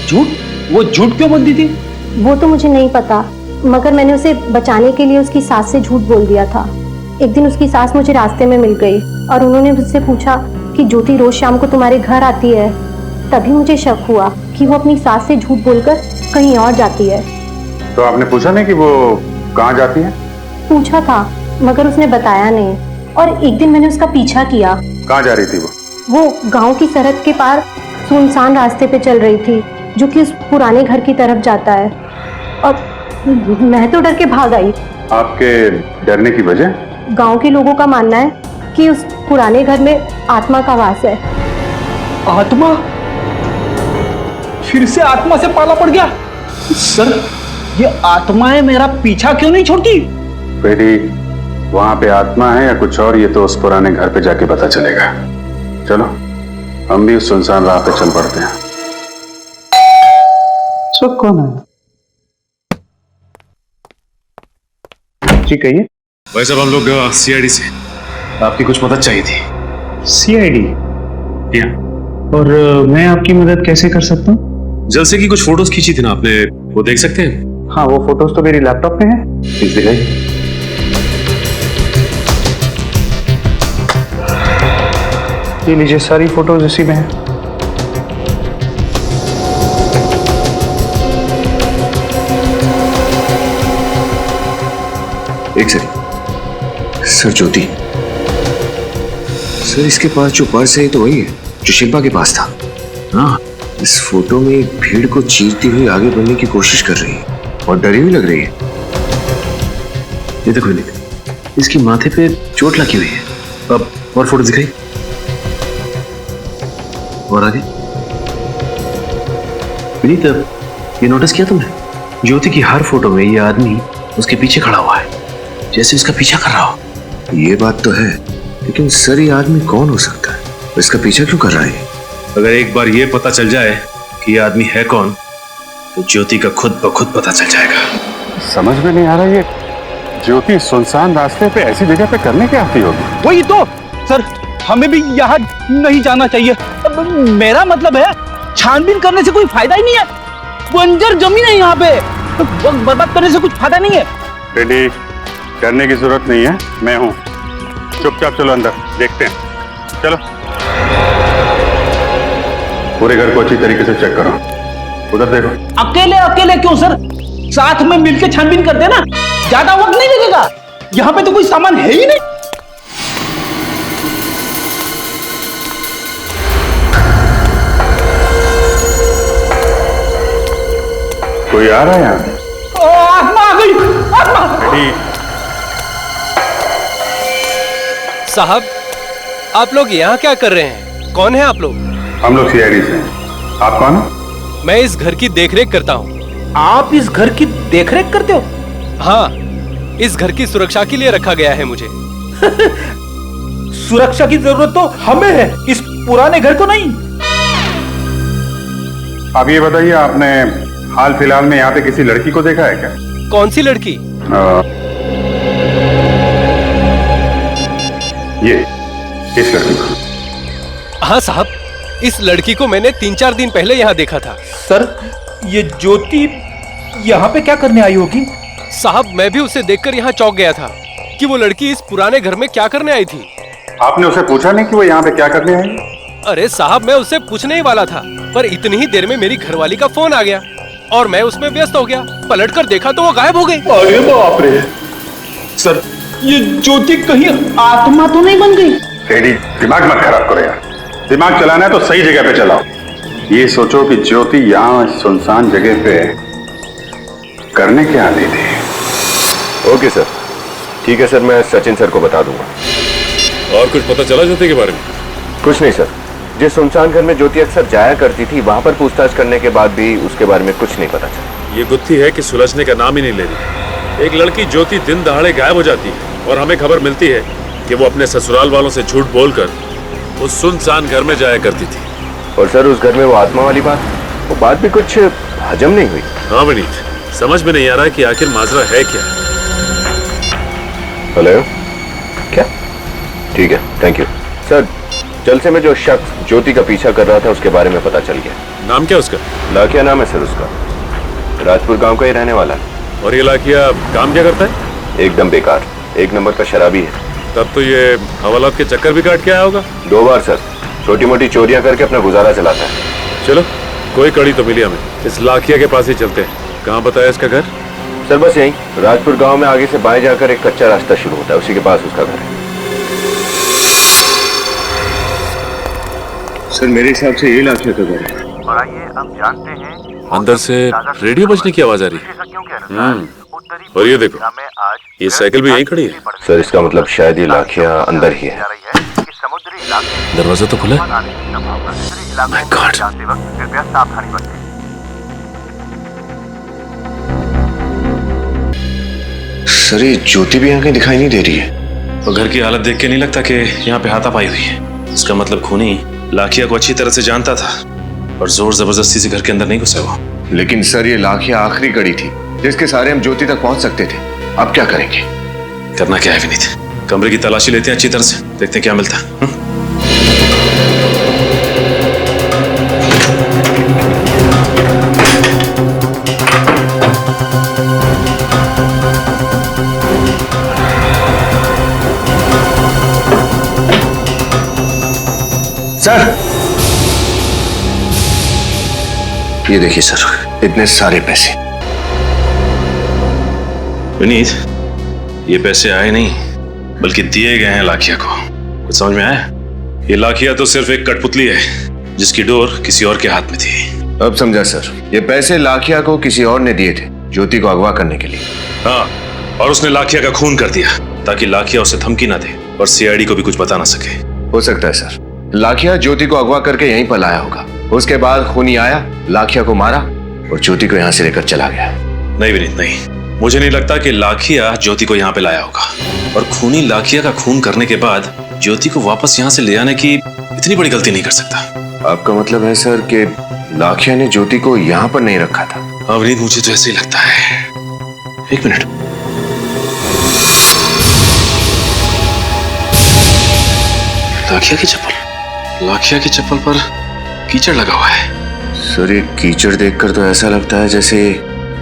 झूठ? वो झूठ क्यों बोलती थी? वो तो मुझे नहीं पता, मगर मैंने उसे बचाने के लिए उसकी सास से झूठ बोल दिया था। एक दिन उसकी सास मुझे रास्ते में मिल गई और उन्होंने मुझसे पूछा कि ज्योति रोज शाम को तुम्हारे घर आती है। तभी मुझे शक हुआ कि वो अपनी सास से झूठ बोलकर कहीं और जाती है। तो आपने पूछा नहीं कि वो कहाँ जाती है? पूछा था मगर उसने बताया नहीं, और एक दिन मैंने उसका पीछा किया। कहाँ जा रही थी वो गांव की सरहद के पार सुनसान रास्ते पे चल रही थी जो कि उस पुराने घर की तरफ जाता है, और मैं तो डर के भाग आई। आपके डरने की वजह? गांव के लोगों का मानना है कि उस पुराने घर में आत्मा का वास है। आत्मा? फिर से आत्मा से पाला पड़ गया? सर, ये आत्माएं मेरा पीछा क्यों नहीं छोड़ती? बेटी, वहां पे आत्मा है या कुछ और, ये तो उस पुराने घर पे जाके पता चलेगा। चलो हम भी उस सुनसान राह पे चल पड़ते हैं। सब कौन है? जी कहिए। भाई साहब, हम लोग सीआईडी से, आपकी कुछ मदद चाहिए थी। सीआईडी? और मैं आपकी मदद कैसे कर सकता हूँ? जलसे की कुछ फोटोज खींची थी ना आपने, वो देख सकते हैं? हाँ, वो फोटोज तो मेरी लैपटॉप में है। प्लीज दिखाइए। ये लीजिए, सारी फोटोज इसी में है। एक सेकंड सर, ज्योति सर, इसके पास जो पर्स है ये तो वही है जो शिल्पा के पास था। हाँ, इस फोटो में एक भीड़ को चीरती हुई आगे बढ़ने की कोशिश कर रही है और डरी हुई लग रही है। ये देखो विनीत, इसकी माथे पे चोट लगी हुई है। अब और फोटो दिखाई, और आगे। विनीत, ये नोटिस किया तुमने? ज्योति की हर फोटो में ये आदमी उसके पीछे खड़ा हुआ है, जैसे उसका पीछा कर रहा हो। ये बात तो है, लेकिन सर ये आदमी कौन हो सकता है? इसका पीछा क्यों कर रहा है? अगर एक बार ये पता चल जाए कि ये आदमी है कौन, तो ज्योति का खुद ब खुद पता चल जाएगा। समझ में नहीं आ रहा, ज्योति सुनसान रास्ते पे ऐसी जगह पे करने क्या आती होगी? वही तो सर, हमें भी यहाँ नहीं जाना चाहिए। अब मेरा मतलब है छानबीन करने से कोई फायदा ही नहीं है। बंजर जमीन है यहाँ पे, वक्त बर्बाद करने से कुछ फायदा नहीं है। रेडी करने की जरूरत नहीं है, मैं हूँ। चुपचाप चलो अंदर, देखते हैं। चलो पूरे घर को अच्छी तरीके से चेक करो। उधर देखो। अकेले अकेले क्यों सर, साथ में मिलके छानबीन करते ना, ज्यादा वक्त नहीं लगेगा। यहाँ पे तो कोई सामान है ही नहीं। कोई आ रहा है यहाँ? आत्मा आ गई, आत्मा। रेडी। साहब, आप लोग यहाँ क्या कर रहे हैं? कौन है आप लोग? हम लोग सीआईडी से हैं। आप कौन हो? मैं इस घर की देखरेख करता हूँ। आप इस घर की देखरेख करते हो? हाँ, इस घर की सुरक्षा के लिए रखा गया है मुझे। सुरक्षा की जरूरत तो हमें है, इस पुराने घर को नहीं। अब ये बताइए, आपने हाल फिलहाल में यहाँ पे किसी लड़की को देखा है क्या? कौन सी लड़की? ये इस लड़की को। हाँ साहब, इस लड़की को मैंने 3-4 दिन पहले यहाँ देखा था। सर, ये ज्योति यहाँ पे क्या करने आई होगी? साहब, मैं भी उसे देखकर यहाँ चौंक गया था कि वो लड़की इस पुराने घर में क्या करने आई थी। आपने उसे पूछा नहीं कि वो यहाँ पे क्या करने आई? अरे साहब, मैं उससे पूछने ही वाला था, पर इतनी ही देर में मेरी घरवाली का फोन आ गया और मैं उसमें व्यस्त हो गया। पलटकर देखा तो वो गायब हो गई। अरे बाप रे! सर, ये ज्योति कहीं आत्मा तो नहीं बन गई? रेडी, दिमाग मत खराब करो यार। दिमाग चलाना है तो सही जगह पे चलाओ। ये सोचो कि ज्योति यहाँ सुनसान जगह पे करने क्या आती थी। ओके सर, ठीक है सर, मैं सचिन सर को बता दूंगा। और कुछ पता चला ज्योति के बारे में? कुछ नहीं सर, जिस सुनसान घर में ज्योति अक्सर जाया करती थी वहां पर पूछताछ करने के बाद भी उसके बारे में कुछ नहीं पता चला। ये गुत्थी है कि सुलझने का नाम ही नहीं ले रही। एक लड़की ज्योति दिन दहाड़े गायब हो जाती है और हमें खबर मिलती है कि वो अपने ससुराल वालों से झूठ बोलकर उस सुनसान घर में जाया करती थी। और सर, उस घर में वो आत्मा वाली बात, वो बात भी कुछ हजम नहीं हुई। हाँ विनीत, समझ में नहीं आ रहा कि आखिर माजरा है क्या। हेलो, क्या? ठीक है, थैंक यू सर। जल से में जो शख्स ज्योति का पीछा कर रहा था उसके बारे में पता चल गया। नाम क्या उसका? लाखिया नाम है सर उसका, राजपुर गांव का ही रहने वाला है। और ये लाखिया काम क्या करता है? एकदम बेकार, 1 नंबर का शराबी है। तब तो ये हवालात के चक्कर भी काट के आया होगा। 2 बार सर, छोटी मोटी चोरियां करके अपना गुजारा चलाता है। चलो, कोई कड़ी तो मिली हमें। इस लाखिया के पास ही चलते हैं। कहाँ बताया इसका घर? सर बस यही, राजपुर गांव में आगे से बाएं जाकर एक कच्चा रास्ता शुरू होता है, उसी के पास उसका घर है। सर मेरे हिसाब से ये लाखिया का घर है। और आइए अब जानते हैं अंदर से रेडियो बजने की आवाज आ रही है। और ये देखो, ये साइकिल भी यहीं खड़ी है। सर इसका मतलब शायद ये लाखिया अंदर ही है। दरवाजा तो खुला है। My God. कृपया सावधानी बरतें। सर ये ज्योति भी यहाँ कहीं दिखाई नहीं दे रही है। और घर की हालत देख के नहीं लगता कि यहाँ पे हाथापाई हुई है। इसका मतलब खूनी लाखिया को अच्छी तरह से जानता था और जोर जबरदस्ती से घर के अंदर नहीं घुसा वो। लेकिन सर ये लाखिया आखिरी कड़ी थी जिसके सहारे हम ज्योति तक पहुंच सकते थे। अब क्या करेंगे? करना क्या है विनीत, कमरे की तलाशी लेते हैं अच्छी तरह से, देखते हैं क्या मिलता है। सर ये देखिए सर, इतने सारे पैसे। विनीत, ये पैसे आए नहीं बल्कि दिए गए हैं लाखिया को। कुछ समझ में आया? ये लाखिया तो सिर्फ एक कठपुतली है जिसकी डोर किसी और के हाथ में थी। अब समझा सर, ये पैसे लाखिया को किसी और ने दिए थे ज्योति को अगवा करने के लिए। हाँ, और उसने लाखिया का खून कर दिया ताकि लाखिया उसे धमकी ना दे और सीआईडी को भी कुछ बता ना सके। हो सकता है सर, लाखिया ज्योति को अगवा करके यहीं पर लाया होगा। उसके बाद खूनी आया, लाखिया को मारा और ज्योति को यहाँ से लेकर चला गया। नहीं विनीत नहीं, मुझे नहीं लगता कि लाखिया ज्योति को यहाँ पे लाया होगा। और खूनी लाखिया का खून करने के बाद ज्योति को वापस यहाँ से ले आने की इतनी बड़ी गलती नहीं कर सकता। आपका मतलब है सर कि लाखिया ने ज्योति को यहाँ पर नहीं रखा था? हाँ विनीत, मुझे तो ऐसे ही लगता है। 1 मिनट। लाखिया की चप्पल, लाखिया की चप्पल पर कीचड़ लगा हुआ है। सर ये कीचड़ देखकर तो ऐसा लगता है जैसे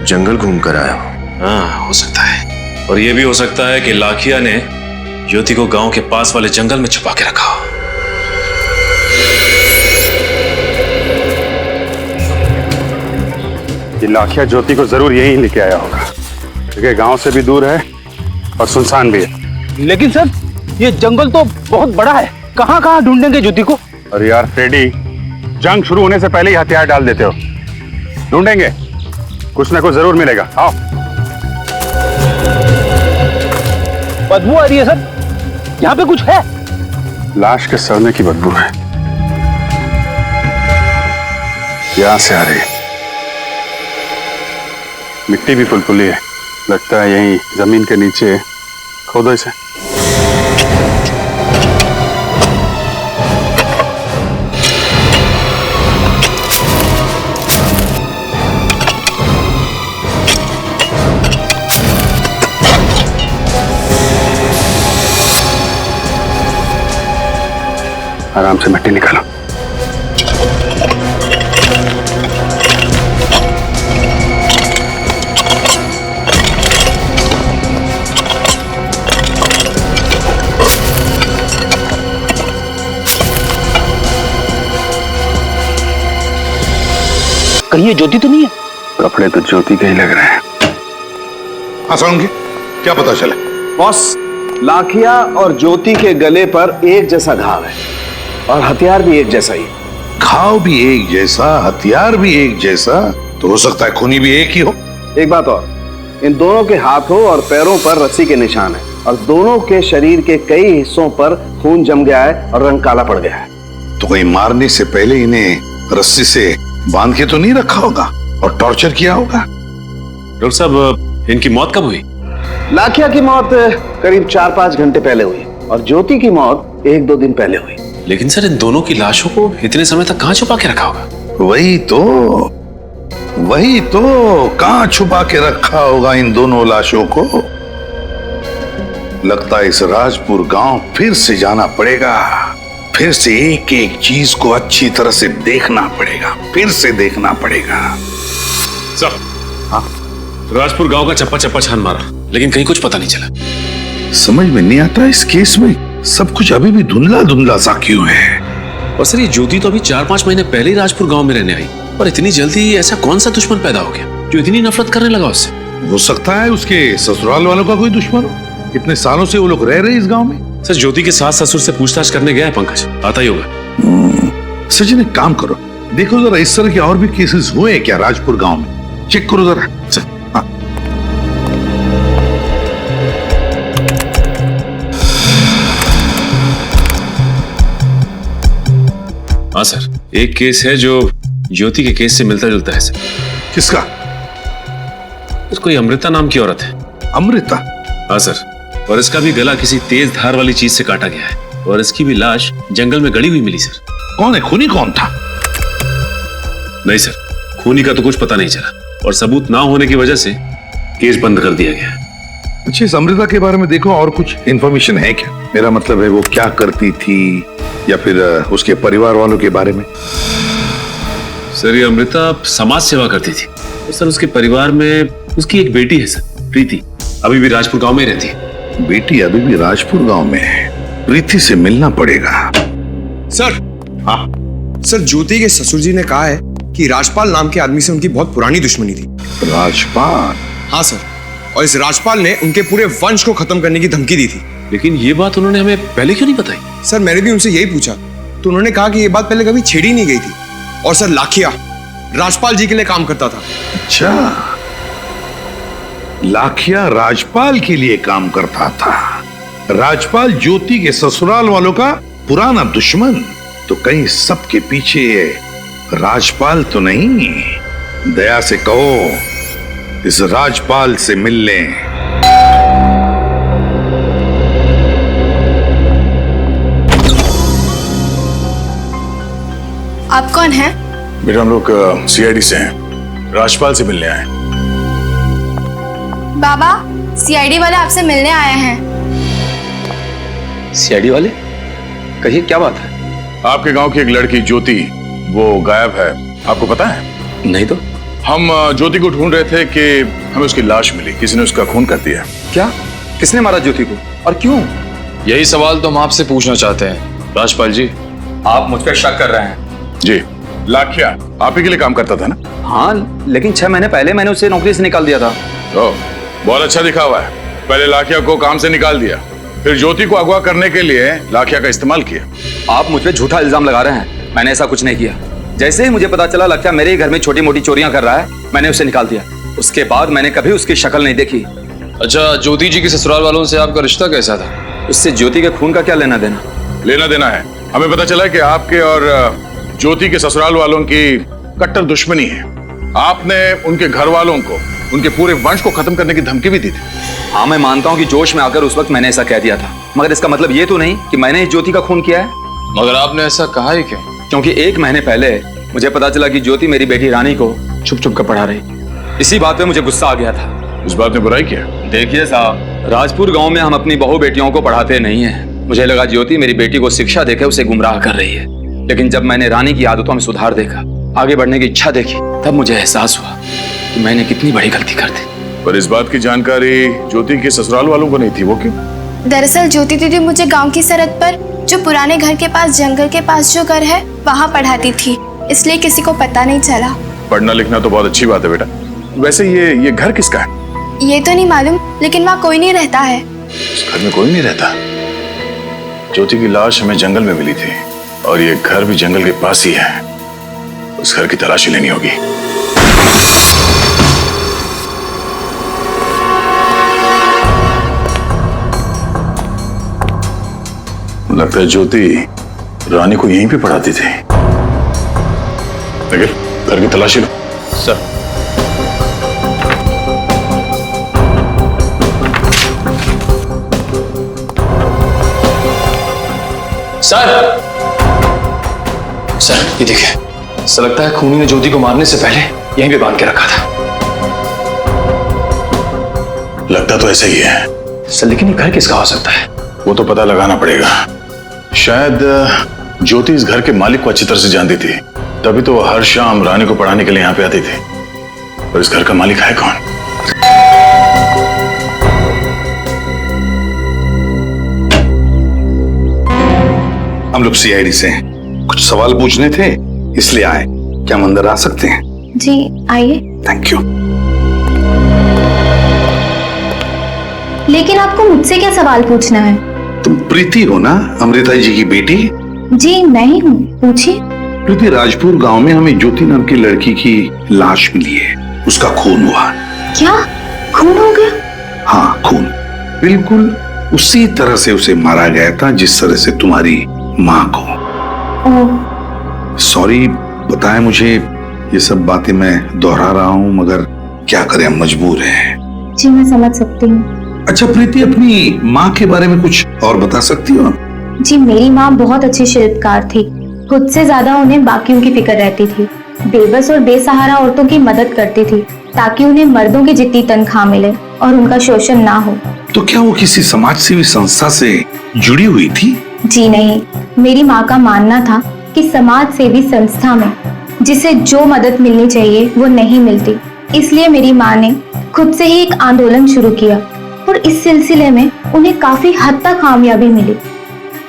जंगल घूम कर आया हो। हाँ, हो सकता है। और ये भी हो सकता है कि लाखिया ने ज्योति को गांव के पास वाले जंगल में छुपा के रखा हो। ये लाखिया ज्योति को जरूर यहीं लेके आया होगा, क्योंकि गांव से भी दूर है और सुनसान भी है। लेकिन सर ये जंगल तो बहुत बड़ा है, कहाँ कहाँ ढूंढेंगे ज्योति को? अरे यार फ्रेडी, जंग शुरू होने से पहले ही हथियार डाल देते हो। ढूंढेंगे, कुछ ना कुछ जरूर मिलेगा। आओ। बदबू आ रही है सर, यहाँ पे कुछ है। लाश के सड़ने की बदबू है, यहां से आ रही है। मिट्टी भी फुलफुली है, लगता है यहीं जमीन के नीचे खोदो इसे। आराम से मिट्टी निकालो। कहीं ये ज्योति तो नहीं है? कपड़े तो ज्योति के ही लग रहे हैं। हाँ सोलंकी, क्या पता चला? बॉस, लाखिया और ज्योति के गले पर एक जैसा घाव है और हथियार भी एक जैसा ही। घाव भी एक जैसा, हथियार भी एक जैसा, तो हो सकता है खूनी भी एक ही हो। एक बात और, इन दोनों के हाथों और पैरों पर रस्सी के निशान है और दोनों के शरीर के कई हिस्सों पर खून जम गया है और रंग काला पड़ गया है। तो कहीं मारने से पहले इन्हें रस्सी से बांध के तो नहीं रखा होगा और टॉर्चर किया होगा? डॉक्टर साहब, इनकी मौत कब हुई? लाखिया की मौत करीब 4-5 घंटे पहले हुई और ज्योति की मौत 1-2 दिन पहले हुई। लेकिन सर, इन दोनों की लाशों को इतने समय तक कहाँ छुपा के रखा होगा? वही तो कहाँ छुपा के रखा होगा इन दोनों लाशों को? लगता है इस राजपुर गांव फिर से जाना पड़ेगा, फिर से एक एक चीज को अच्छी तरह से देखना पड़ेगा, फिर से देखना पड़ेगा। सर, हाँ, राजपुर गांव का चप्पा चप्पा छान मारा, लेकिन कहीं कुछ पता नहीं चला। समझ में नहीं आता इस केस में सब कुछ अभी भी धुंधला धुंधला सा क्यों है? और सर, ये ज्योति तो अभी 4-5 महीने पहले ही राजपुर गांव में रहने आई, और इतनी जल्दी ऐसा कौन सा दुश्मन पैदा हो गया जो इतनी नफरत करने लगा उससे? हो सकता है उसके ससुराल वालों का कोई दुश्मन हो। इतने सालों से वो लोग रह रहे इस गांव में। सर, ज्योति के सास ससुर से पूछताछ करने गया है पंकज, आता ही होगा। सचिन, एक काम करो, देखो जरा इस तरह के और भी केसेस हुए हैं क्या राजपुर गांव में? चेक करो जरा। हाँ सर, एक केस है जो ज्योति के केस से मिलता जुलता है सर। किसका? कोई अमृता नाम की औरत है। अमृता? हाँ सर, और इसका भी गला किसी तेज धार वाली चीज से काटा गया है और इसकी भी लाश जंगल में गड़ी हुई मिली सर। कौन है खूनी? कौन था? नहीं सर, खूनी का तो कुछ पता नहीं चला और सबूत ना होने की वजह से केस बंद कर दिया गया। अच्छा, इस अमृता के बारे में देखो और कुछ इंफॉर्मेशन है क्या? मेरा मतलब है वो क्या करती थी या फिर उसके परिवार वालों के बारे में? सर, ये अमृता समाज सेवा करती थी और सर उसके परिवार में उसकी एक बेटी है सर, प्रीति, अभी भी राजपुर गांव में रहती है। बेटी अभी भी राजपुर गांव में है? प्रीति से मिलना पड़ेगा। सर, हाँ सर, ज्योति के ससुर जी ने कहा है कि राजपाल नाम के आदमी से उनकी बहुत पुरानी दुश्मनी थी। राजपाल? हाँ सर, और इस राजपाल ने उनके पूरे वंश को खत्म करने की धमकी दी थी। लेकिन ये बात उन्होंने हमें पहले क्यों नहीं बताई? सर, मैंने भी उनसे यही पूछा तो उन्होंने कहा कि ये बात पहले कभी छेड़ी नहीं गई थी। और सर, लाखिया राजपाल जी के लिए काम करता था। अच्छा, लाखिया राजपाल के लिए काम करता था। राजपाल ज्योति के ससुराल वालों का पुराना दुश्मन, तो कहीं सबके पीछे राजपाल तो नहीं? दया से कहो इस राजपाल से मिल लें। आप कौन हैं? बेटा, हम लोग सीआईडी से हैं, राजपाल से मिलने आए। बाबा, सीआईडी वाले आपसे मिलने आए हैं। सीआईडी वाले कहिए क्या बात है? आपके गांव की एक लड़की ज्योति वो गायब है, आपको पता है? नहीं तो। हम ज्योति को ढूंढ रहे थे कि हमें उसकी लाश मिली, किसी ने उसका खून कर दिया। क्या? किसने मारा ज्योति को और क्यों? यही सवाल तो हम आपसे पूछना चाहते हैं राजपाल जी। आप मुझ पर शक कर रहे हैं? जी, लाखिया आप ही के लिए काम करता था ना? हाँ, लेकिन 6 महीने पहले मैंने उसे नौकरी से निकाल दिया था। ओह, बहुत अच्छा दिखा हुआ है। पहले लाखिया को काम से निकाल दिया, फिर ज्योति को अगवा करने के लिए लाखिया का इस्तेमाल किया। आप मुझ पे झूठा इल्जाम लगा रहे हैं। मैंने ऐसा कुछ नहीं किया। जैसे ही मुझे पता चला लाखिया मेरे ही घर में छोटी मोटी चोरियां कर रहा है, मैंने उसे निकाल दिया। उसके बाद मैंने कभी उसकी शक्ल नहीं देखी। अच्छा, ज्योति जी के ससुराल वालों से आपका रिश्ता कैसा था? उससे ज्योति के खून का क्या लेना देना? लेना देना है। हमें पता चला कि आपके और ज्योति के ससुराल वालों की कट्टर दुश्मनी है। आपने उनके घर वालों को, उनके पूरे वंश को खत्म करने की धमकी भी दी थी। हाँ, मैं मानता हूँ कि जोश में आकर उस वक्त मैंने ऐसा कह दिया था, मगर इसका मतलब ये तो नहीं कि मैंने ज्योति का खून किया है। मगर आपने ऐसा कहा ही क्यों? क्योंकि 1 महीने पहले मुझे पता चला कि ज्योति मेरी बेटी रानी को छुप छुप कर पढ़ा रही। इसी बात पे मुझे गुस्सा आ गया था। उस बात ने बुराई किया? देखिए साहब, राजपुर गांव में हम अपनी बहू बेटियों को पढ़ाते नहीं हैं। मुझे लगा ज्योति मेरी बेटी को शिक्षा देकर उसे गुमराह कर रही है, लेकिन जब मैंने रानी की आदतों में सुधार देखा, आगे बढ़ने की इच्छा देखी, तब मुझे एहसास हुआ कि मैंने कितनी बड़ी गलती कर दी। पर इस बात की जानकारी ज्योति के ससुराल वालों को नहीं थी, वो क्यों? दरअसल ज्योति दीदी मुझे गांव की सरहद पर जो पुराने घर के पास, जंगल के पास जो घर है, वहाँ पढ़ाती थी, इसलिए किसी को पता नहीं चला। पढ़ना लिखना तो बहुत अच्छी बात है बेटा। वैसे ये घर किसका है? ये तो नहीं मालूम, लेकिन वहाँ कोई नहीं रहता है। उस घर में कोई नहीं रहता? ज्योति की लाश हमें जंगल में मिली थी और ये घर भी जंगल के पास ही है। उस घर की तलाशी लेनी होगी। लगता है ज्योति रानी को यहीं पे पढ़ाती थी। लेकिन घर की तलाशी लो। सर। सर, सर ये देखिए, ऐसा लगता है खूनी ने ज्योति को मारने से पहले यहीं पे बांध के रखा था। लगता तो ऐसा ही है सर, लेकिन ये घर किसका हो सकता है? वो तो पता लगाना पड़ेगा। शायद ज्योति इस घर के मालिक को अच्छी तरह से जानती थी, तभी तो वो हर शाम रानी को पढ़ाने के लिए यहाँ पे आती थी। और इस घर का मालिक है कौन? हम लोग सीआईडी से हैं। कुछ सवाल पूछने थे, इसलिए आए। क्या हम अंदर आ सकते हैं? जी आइए। Thank you. लेकिन आपको मुझसे क्या सवाल पूछना है? तुम प्रीति हो ना, अमृता जी की बेटी? जी मैं ही हूँ, पूछिए। प्रीति, राजपुर गांव में हमें ज्योति नाम की लड़की की लाश मिली है। उसका खून हुआ। क्या खून हो गया? हाँ, खून। बिल्कुल उसी तरह से उसे मारा गया था जिस तरह से तुम्हारी माँ को। सॉरी, बताएं मुझे, ये सब बातें मैं दोहरा रहा हूँ, मगर क्या करें, हम मजबूर हैं। जी मैं समझ सकती हूँ। अच्छा प्रीति, अपनी माँ के बारे में कुछ और बता सकती हो? जी मेरी माँ बहुत अच्छी शिल्पकार थी। खुद से ज्यादा उन्हें बाकियों की फिक्र रहती थी। बेबस और बेसहारा औरतों की मदद करती थी ताकि उन्हें मर्दों की जितनी तनख्वाह मिले और उनका शोषण ना हो। तो क्या वो किसी समाज सेवी संस्था से जुड़ी हुई थी? जी नहीं, मेरी माँ का मानना था कि समाज सेवी संस्था में जिसे जो मदद मिलनी चाहिए वो नहीं मिलती, इसलिए मेरी माँ ने खुद से ही एक आंदोलन शुरू किया और इस सिलसिले में उन्हें काफी हद तक कामयाबी मिली।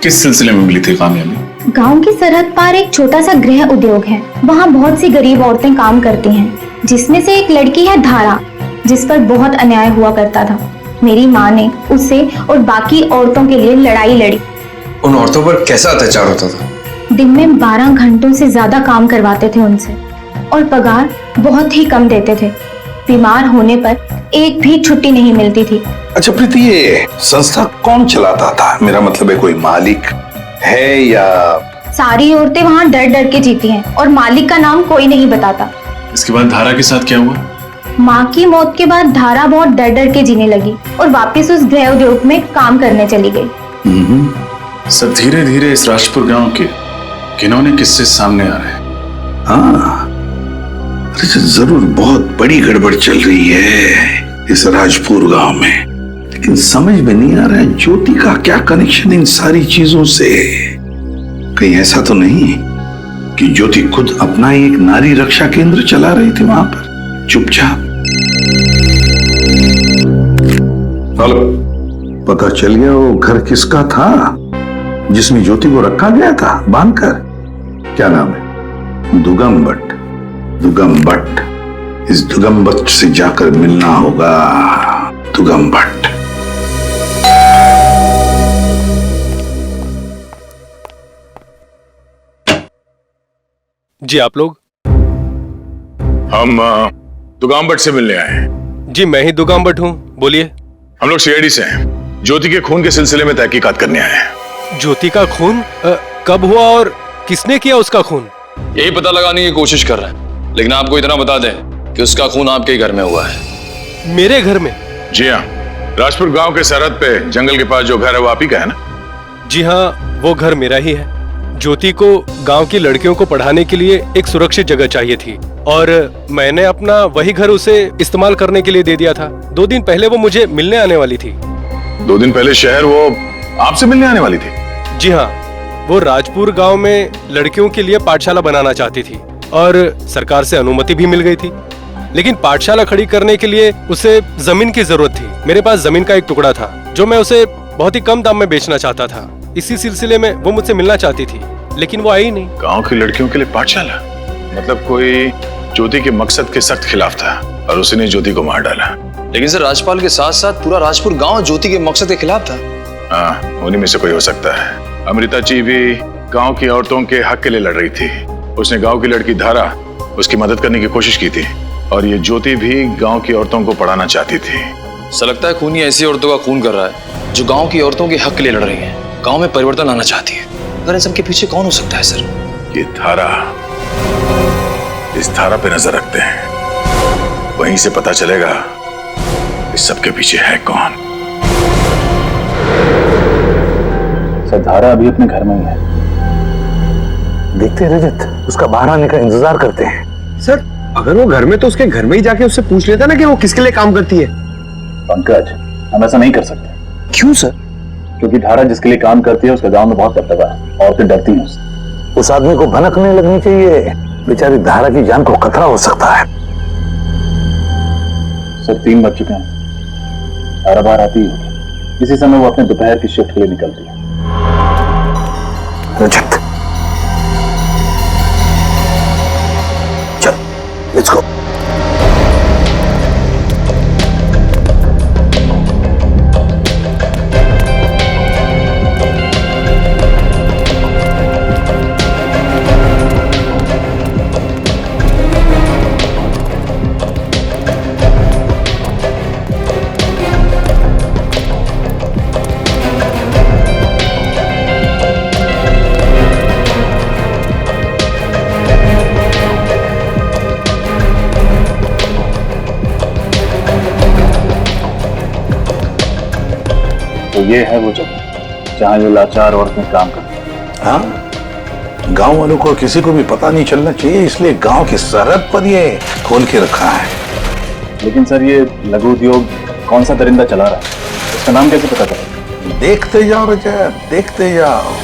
किस सिलसिले में मिली थी कामयाबी? गांव की सरहद पार एक छोटा सा गृह उद्योग है, वहाँ बहुत सी गरीब औरतें काम करती हैं, जिसमें से एक लड़की है धारा, जिस पर बहुत अन्याय हुआ करता था। मेरी माँ ने उससे और बाकी औरतों के लिए लड़ाई लड़ी। उन औरतों पर कैसा अत्याचार होता था? दिन में 12 घंटों से ज्यादा काम करवाते थे उनसे और पगार बहुत ही कम देते थे। बीमार होने पर एक भी छुट्टी नहीं मिलती थी। अच्छा प्रीति, ये संस्था कौन चलाता था? मेरा मतलब है कोई मालिक है या? सारी औरतें वहाँ डर डर के जीती हैं और मालिक का नाम कोई नहीं बताता। इसके बाद धारा के साथ क्या हुआ? माँ की मौत के बाद धारा बहुत डर डर के जीने लगी और वापस उस गृह उद्योग में काम करने चली गई। सर, धीरे धीरे इस राजपुर गांव के किन्होंने किस्से सामने आ रहे हैं। हाँ, अरे जरूर बहुत बड़ी गड़बड़ चल रही है इस राजपुर गांव में, लेकिन समझ में नहीं आ रहा है ज्योति का क्या कनेक्शन इन सारी चीजों से। कहीं ऐसा तो नहीं कि ज्योति खुद अपना ही एक नारी रक्षा केंद्र चला रही थी वहां पर चुपचाप? हेलो, पता चल गया वो घर किसका था जिसमें ज्योति को रखा गया था बांधकर? क्या नाम है? दुगम भट्ट। दुगम भट्ट। इस दुगम भट्ट से जाकर मिलना होगा। दुगम भट्ट। जी आप लोग? हम दुगाम भट्ट से मिलने आए हैं। जी मैं ही दुगाम भट्ट हूँ, बोलिए। हम लोग सीआईडी से हैं। ज्योति के खून के सिलसिले में तहकीकात करने आए हैं। ज्योति का खून कब हुआ और किसने किया उसका खून? यही पता लगाने की कोशिश कर रहे हैं, लेकिन आपको इतना बता दें कि उसका खून आपके ही घर में हुआ है। मेरे घर में? जी हाँ, राजपुर गांव के सरहद पे जंगल के पास जो घर है वो आप ही का है ना? जी हाँ, वो घर मेरा ही है। ज्योति को गांव की लड़कियों को पढ़ाने के लिए एक सुरक्षित जगह चाहिए थी और मैंने अपना वही घर उसे इस्तेमाल करने के लिए दे दिया था। 2 दिन पहले वो मुझे मिलने आने वाली थी। 2 दिन पहले शहर वो आपसे मिलने आने वाली थी? जी हाँ, वो राजपुर गांव में लड़कियों के लिए पाठशाला बनाना चाहती थी और सरकार से अनुमति भी मिल गई थी, लेकिन पाठशाला खड़ी करने के लिए उसे जमीन की जरूरत थी। मेरे पास जमीन का एक टुकड़ा था जो मैं उसे बहुत ही कम दाम में बेचना चाहता था। इसी सिलसिले में वो मुझसे मिलना चाहती थी, लेकिन वो आई नहीं। गांव की लड़कियों के लिए पाठशाला? मतलब कोई ज्योति के मकसद के सख्त खिलाफ था और उसने ज्योति को मार डाला। लेकिन सर, राजपाल के साथ साथ पूरा राजपुर गांव ज्योति के मकसद के खिलाफ था। हाँ, उन्हीं में से कोई हो सकता है। अमृता जी भी गांव की औरतों के हक के लिए लड़ रही थी। उसने गांव की लड़की धारा उसकी मदद करने की कोशिश की थी और ये ज्योति भी गांव की औरतों को पढ़ाना चाहती थी। ऐसा लगता है खूनी ऐसी औरतों का खून कर रहा है जो गांव की औरतों के हक के लिए लड़ रही हैं, गांव में परिवर्तन लाना चाहती है। अगर इन सबके पीछे कौन हो सकता है सर? ये धारा, इस धारा पे नजर रखते हैं, वहीं से पता चलेगा इस सबके पीछे है कौन। सर, धारा अभी अपने घर में ही है। देखते हैं रजत, उसका बाहर आने का इंतजार करते हैं। सर, अगर वो घर में तो उसके घर में ही जाके उससे पूछ लेता ना कि वो किसके लिए काम करती है। पंकज, हम ऐसा नहीं कर सकते। क्यों सर? क्योंकि धारा जिसके लिए काम करती है उसका गांव में बहुत दबदबा है, औरतें डरती हैं उससे। उस आदमी को भनकने लगनी चाहिए, बेचारी धारा की जान को खतरा हो सकता है। सर, 3 बज चुके हैं, धारा बाहर आती ही होगी। इसी समय वो अपने दोपहर की शिफ्ट के लिए निकलती है। रजत, चल, लेट्स गो। तो ये है वो जगह जहाँ ये लाचार औरतें काम करती हैं। हाँ, गांव वालों को किसी को भी पता नहीं चलना चाहिए, इसलिए गांव की सरहद पर ये खोल के रखा है। लेकिन सर, ये लघु उद्योग कौन सा दरिंदा चला रहा है, उसका नाम कैसे पता चलेगा? देखते जाओ रजत, देखते जाओ।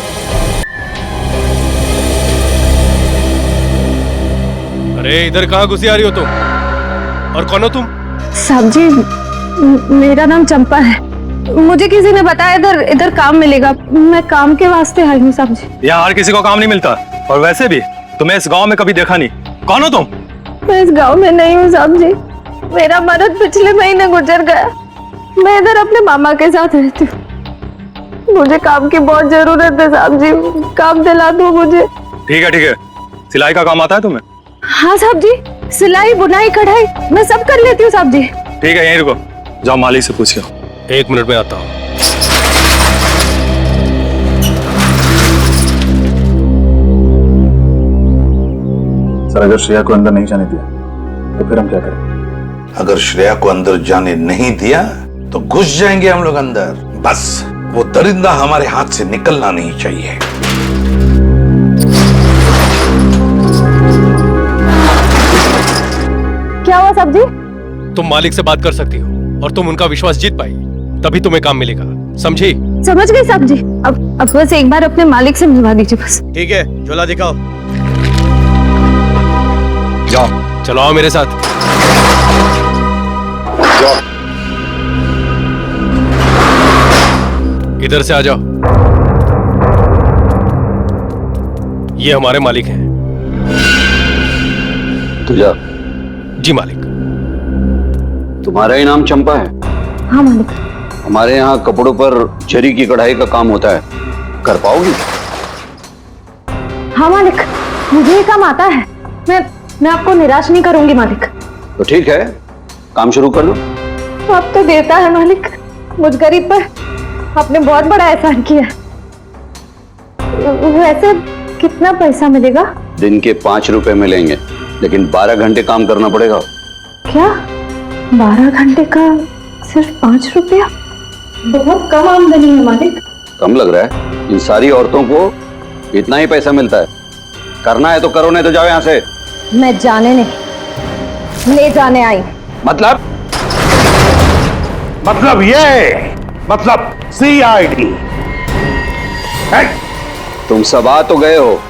अरे इधर कहाँ घुसी आ रही हो तुम? और कौन हो तुम? साहब जी, मेरा नाम चंपा है। मुझे किसी ने बताया इधर काम मिलेगा। मैं काम के वास्ते आई हूँ साहब जी। यहाँ हर किसी को काम नहीं मिलता, और वैसे भी तुम्हें इस गांव में कभी देखा नहीं। कौन हो तुम? मैं इस गांव में नहीं हूँ साहब जी। मेरा मर्द पिछले महीने गुजर गया। मैं इधर अपने मामा के साथ रहती हूँ। मुझे काम की बहुत जरूरत है साहब जी, काम दिला दो मुझे। ठीक है, सिलाई का काम आता है तुम्हें? हाँ साहब जी, सिलाई, बुनाई, कढ़ाई मैं सब कर लेती हूँ साहब जी। ठीक है, यहीं रुको, जाओ मालिक से पूछिए। 1 मिनट में आता हूँ। सर, अगर श्रेया को अंदर नहीं जाने दिया तो फिर हम क्या करें? अगर श्रेया को अंदर जाने नहीं दिया तो घुस जाएंगे हम लोग अंदर। बस वो दरिंदा हमारे हाथ से निकलना नहीं चाहिए। क्या हुआ साहब जी? तुम मालिक से बात कर सकती हो और तुम उनका विश्वास जीत पाई, तभी तुम्हें काम मिलेगा, समझी? समझ गई साहब जी। अब बस एक बार अपने मालिक से मिलवा दीजिए बस। ठीक है, झोला दिखाओ। जाओ, चलो आओ मेरे साथ। जाओ, इधर से आ जाओ। ये हमारे मालिक हैं। तुझा? जी मालिक। तुम्हारा ही नाम चंपा है? हाँ मालिक। हमारे यहाँ कपड़ों पर जरी की कढ़ाई का काम होता है, कर पाओगी? हाँ मालिक, मुझे ये काम आता है। मैं आपको निराश नहीं करूंगी मालिक। तो ठीक है, काम शुरू कर दो। अब तो देता है मालिक, मुझ गरीब पर आपने बहुत बड़ा एहसान किया। वैसे कितना पैसा मिलेगा? दिन के 5 रुपए मिलेंगे, लेकिन 12 घंटे काम करना पड़ेगा। क्या 12 घंटे का सिर्फ 5 रुपया? बहुत कम आमदनी है मालिक। कम लग रहा है? इन सारी औरतों को इतना ही पैसा मिलता है। करना है तो करो, नहीं तो जाओ यहाँ से। मैं जाने नहीं, ले जाने आई। मतलब ये मतलब CID। तुम सब आ तो गए हो,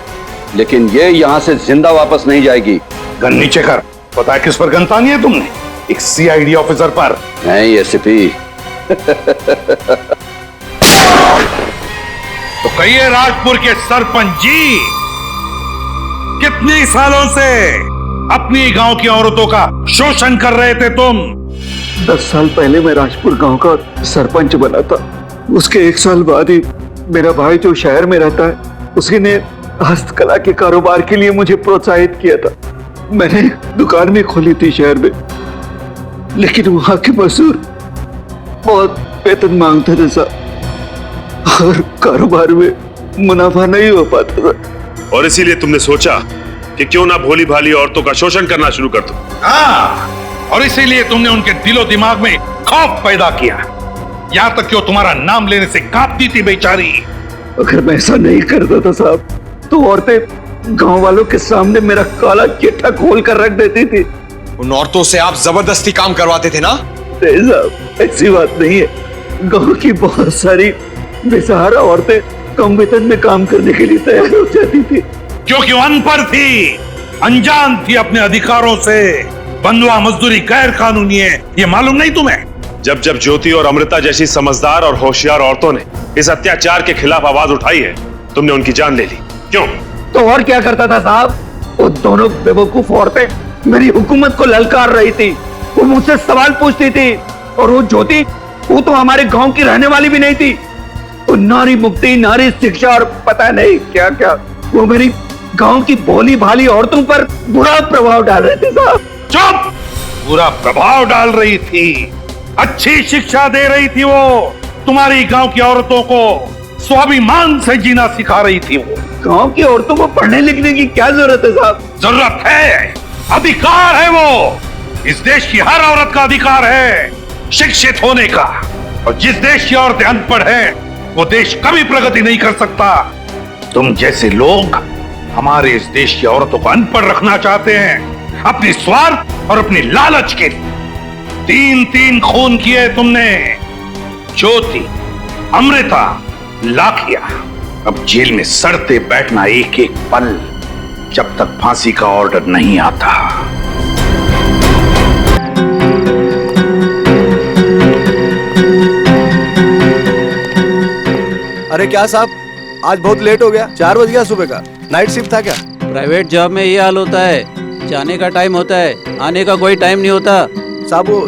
लेकिन ये यहाँ से जिंदा वापस नहीं जाएगी। गन नीचे कर। पता है किस पर गन तानी है तुमने? एक CID ऑफिसर पर। नहीं एसपी। तो कहिए राजपुर के सरपंच जी, कितने सालों से अपनी गांव की औरतों का शोषण कर रहे थे तुम? 10 साल पहले मैं राजपुर गांव का सरपंच बना था। उसके 1 साल बाद ही मेरा भाई जो शहर में रहता है, उसने हस्तकला के कारोबार के लिए मुझे प्रोत्साहित किया था। मैंने दुकान भी खोली थी शहर में, लेकिन वहां के मजदूर बहुत वेतन मांगते थे साहब, और कारोबार में मुनाफा नहीं हो पाता था। और इसीलिए तुमने सोचा कि क्यों ना भोली भाली औरतों का शोषण करना शुरू कर दो। हाँ, और इसीलिए तुमने उनके दिलो दिमाग में खौफ पैदा किया, यहां तक कि वो तुम्हारा नाम लेने से कांपती थी बेचारी। अगर मैं ऐसा नहीं करता था साहब, तो औरतें गांव वालों के सामने मेरा काला चिट्ठा खोल कर रख देती थी। उन औरतों से आप जबरदस्ती काम करवाते थे ना? नहीं साहब, ऐसी बात नहीं है। गांव की बहुत सारी बेसहारा औरतें कम वेतन में काम करने के लिए तैयार हो जाती थी, क्योंकि वो अनपढ़ थी, अनजान थी अपने अधिकारों से। बंधुआ मजदूरी गैर कानूनी है, ये मालूम नहीं तुम्हें? जब जब ज्योति और अमृता जैसी समझदार और होशियार औरतों ने इस अत्याचार के खिलाफ आवाज उठाई है, तुमने उनकी जान ले ली। क्यों? तो और क्या करता था साहब? वो दोनों बेवकूफ औरतें मेरी हुकूमत को ललकार रही थी, वो मुझसे सवाल पूछती थी। और वो ज्योति, वो तो हमारे गांव की रहने वाली भी नहीं थी। वो नारी मुक्ति, नारी शिक्षा और पता नहीं क्या क्या, वो मेरी गांव की भोली भाली औरतों पर बुरा प्रभाव डाल रहे थे साहब। चुप! बुरा प्रभाव डाल रही थी, अच्छी शिक्षा दे रही थी। वो तुम्हारी गांव की औरतों को स्वाभिमान से जीना सिखा रही थी। वो गांव की औरतों को पढ़ने लिखने की क्या जरूरत है साहब? जरूरत है, अधिकार है वो। इस देश की हर औरत का अधिकार है शिक्षित होने का। और जिस देश की औरतें अनपढ़ हैं, वो देश कभी प्रगति नहीं कर सकता। तुम जैसे लोग हमारे इस देश की औरतों को अनपढ़ रखना चाहते हैं, अपनी स्वार्थ और अपनी लालच के लिए। 3 खून किए तुमने, ज्योति, अमृता, लाखिया। अब जेल में सड़ते बैठना एक एक पल, जब तक फांसी का ऑर्डर नहीं आता। अरे क्या साहब, आज बहुत लेट हो गया। 4 बज गया सुबह का। नाइट शिफ्ट था क्या? प्राइवेट जॉब में ये हाल होता है, जाने का टाइम होता है, आने का कोई टाइम नहीं होता। साहब वो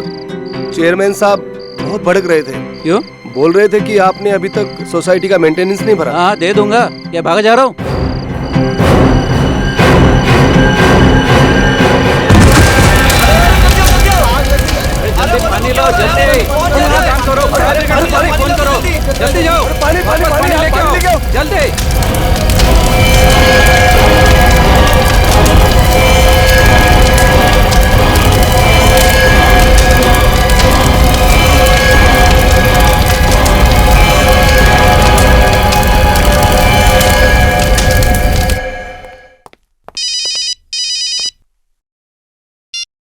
चेयरमैन साहब बहुत भड़क रहे थे। क्यों? बोल रहे थे कि आपने अभी तक सोसाइटी का मेंटेनेंस नहीं भरा। हाँ दे दूंगा, क्या भागा जा रहा हूँ? पानी लो जल्दी, काम करो, फोन करो, जल्दी जाओ, पानी लेके आओ, जल्दी।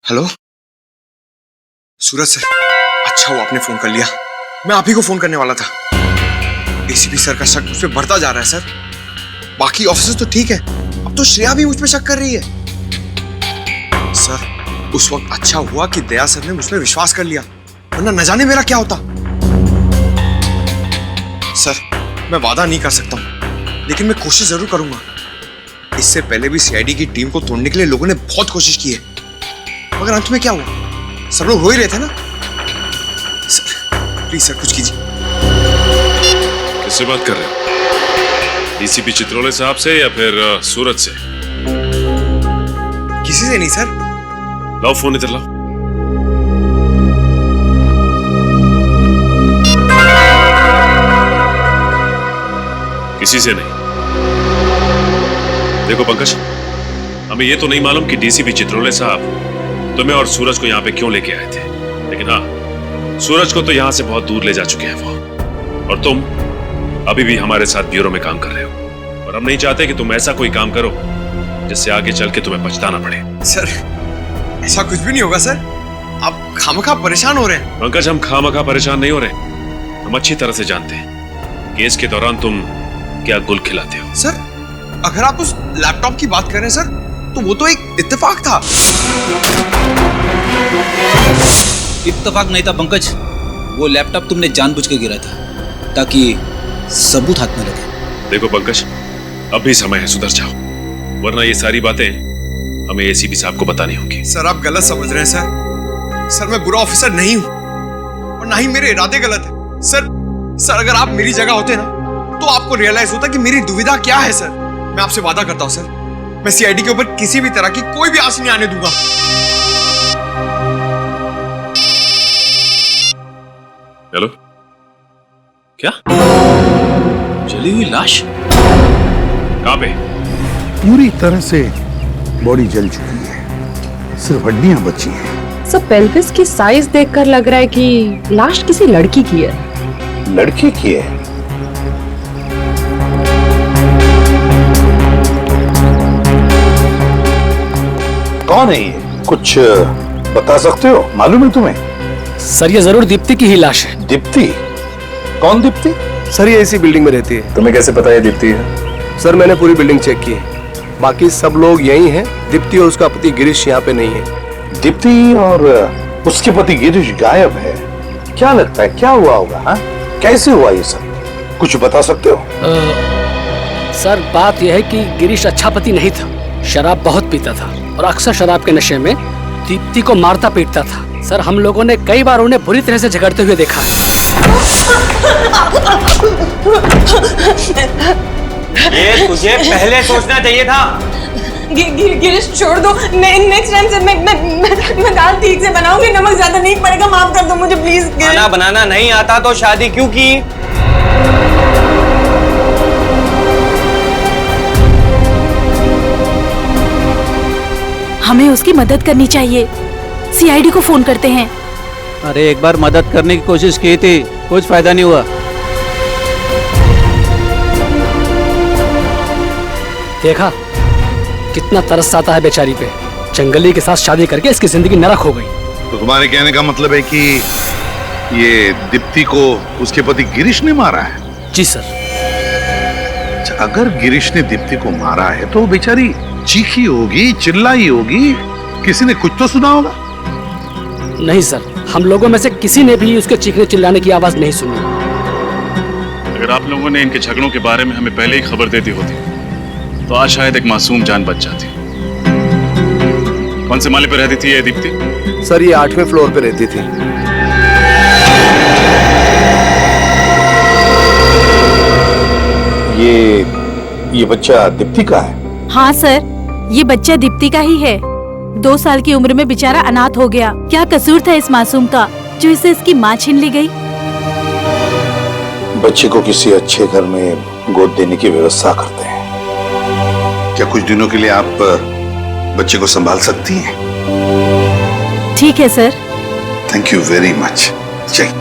हेलो सूरज सर, अच्छा हुआ आपने फोन कर लिया, मैं आप ही को फोन करने वाला था। एसीपी सर का शक मुझ पे बढ़ता जा रहा है सर। बाकी ऑफिसर्स तो ठीक है, अब तो श्रेया भी मुझ पे शक कर रही है। सर उस वक्त अच्छा हुआ कि दया सर ने मुझ पे विश्वास कर लिया, वरना न जाने मेरा क्या होता। सर मैं वादा नहीं कर सकता हूं, लेकिन मैं कोशिश जरूर करूंगा। इससे पहले भी सीआईडी की टीम को तोड़ने के लिए लोगों ने बहुत कोशिश की है, मगर अंत में क्या हुआ? सब लोग रो ही रहे थे ना। सर प्लीज सर कुछ कीजिए। किससे बात कर रहे हो? डीसीपी चित्रोले साहब से या फिर सूरज से? किसी से नहीं सर। लाओ फोन इधर लाओ। किसी से नहीं। देखो पंकज, हमें ये तो नहीं मालूम कि डीसीपी चित्रोले साहब तुम्हें और सूरज को यहाँ पे क्यों लेके आए थे, लेकिन हाँ, सूरज को तो यहाँ से बहुत दूर ले जा चुके हैं वो, और तुम अभी भी हमारे साथ ब्यूरो में काम कर रहे हो, और हम नहीं चाहते कि तुम ऐसा कोई काम करो जिससे आगे चल के तुम्हें पछताना पड़े। सर ऐसा कुछ भी नहीं होगा सर, आप खामखा परेशान हो रहे हैं। पंकज, हम खामखा परेशान नहीं हो रहे, हम अच्छी तरह से जानते हैं केस के दौरान तुम क्या गुल खिलाते हो। सर अगर आप उस लैपटॉप की बात कर रहे हैं सर, तो वो तो एक इत्तेफाक था। इत्तेफाक नहीं था पंकज, वो लैपटॉप तुमने जानबूझ के गिरा था ताकि सबूत हाथ में लगे। देखो पंकज, अभी समय है, सुधर जाओ, वरना ये सारी बातें हमें एसीपी साहब को बतानी होंगी। सर आप गलत समझ रहे हैं सर। सर मैं बुरा ऑफिसर नहीं हूं, और ना ही मेरे इरादे गलत है। सर अगर आप मेरी जगह होते ना, तो आपको रियलाइज होता कि मेरी दुविधा क्या है। सर मैं आपसे वादा करता हूं सर, मैं सीआईडी के ऊपर किसी भी तरह की कोई भी आस नहीं आने दूंगा। हेलो, क्या? जली हुई लाश? कहां पे? पूरी तरह से बॉडी जल चुकी है, सिर्फ हड्डियां बची हैं। सब पेल्विस की साइज देखकर लग रहा है कि लाश किसी लड़की की है। लड़की की है? कौन है ये? कुछ बता सकते हो? मालूम है तुम्हें? सर ये जरूर दीप्ति की ही लाश है। दीप्ति? कौन दीप्ति? सर ये इसी बिल्डिंग में रहती है। तुम्हें कैसे पता ये दीप्ति है? सर मैंने पूरी बिल्डिंग चेक की है, बाकी सब लोग यही हैं। दीप्ति और उसका पति गिरीश यहाँ पे नहीं है। दीप्ति और उसके पति गिरीश गायब है, क्या लगता है क्या हुआ होगा? हाँ कैसे हुआ ये सब, कुछ बता सकते हो? सर बात यह है कि गिरीश अच्छा पति नहीं था, शराब बहुत पीता था और अक्सर शराब के नशे में दीप्ति को मारता पीटता था। सर हम लोगों ने कई बार उन्हें बुरी तरह से झगड़ते हुए देखा है। ये तुझे पहले सोचना चाहिए था। गिरीश छोड़ दो, नेक्स्ट टाइम से मैं दाल ठीक से बनाऊंगी, नमक ज्यादा नहीं पड़ेगा, माफ कर दो मुझे प्लीज। खाना बनाना नहीं आता तो शादी क्यों की? हमें उसकी मदद करनी चाहिए, सीआईडी को फोन करते हैं। अरे एक बार मदद करने की कोशिश की थी, कुछ फायदा नहीं हुआ। देखा कितना तरस आता है बेचारी पे, जंगली के साथ शादी करके इसकी जिंदगी नरक हो गई। तो तुम्हारे कहने का मतलब है कि ये दीप्ति को उसके पति गिरीश ने मारा है? जी सर। अच्छा, अगर गिरीश ने दीप्ति को मारा है तो बेचारी चीखी होगी, चिल्लाई होगी, किसी ने कुछ तो सुना होगा। नहीं सर, हम लोगों में से किसी ने भी उसके चीखने चिल्लाने की आवाज नहीं सुनी। अगर आप लोगों ने इनके झगड़ों के बारे में हमें पहले ही खबर दे दी होती तो आज शायद एक मासूम जान बच जाती। कौन से माले पर रहती थी ये दीप्ति? सर ये 8वें फ्लोर पे रहती थी। ये बच्चा दीप्ति का है? हाँ सर, ये बच्चा दीप्ति का ही है। 2 साल की उम्र में बेचारा अनाथ हो गया। क्या कसूर था इस मासूम का जो इसे इसकी माँ छीन ली गई? बच्चे को किसी अच्छे घर में गोद देने की व्यवस्था करते हैं। क्या कुछ दिनों के लिए आप बच्चे को संभाल सकती हैं? ठीक है sir. Thank you very much. जय।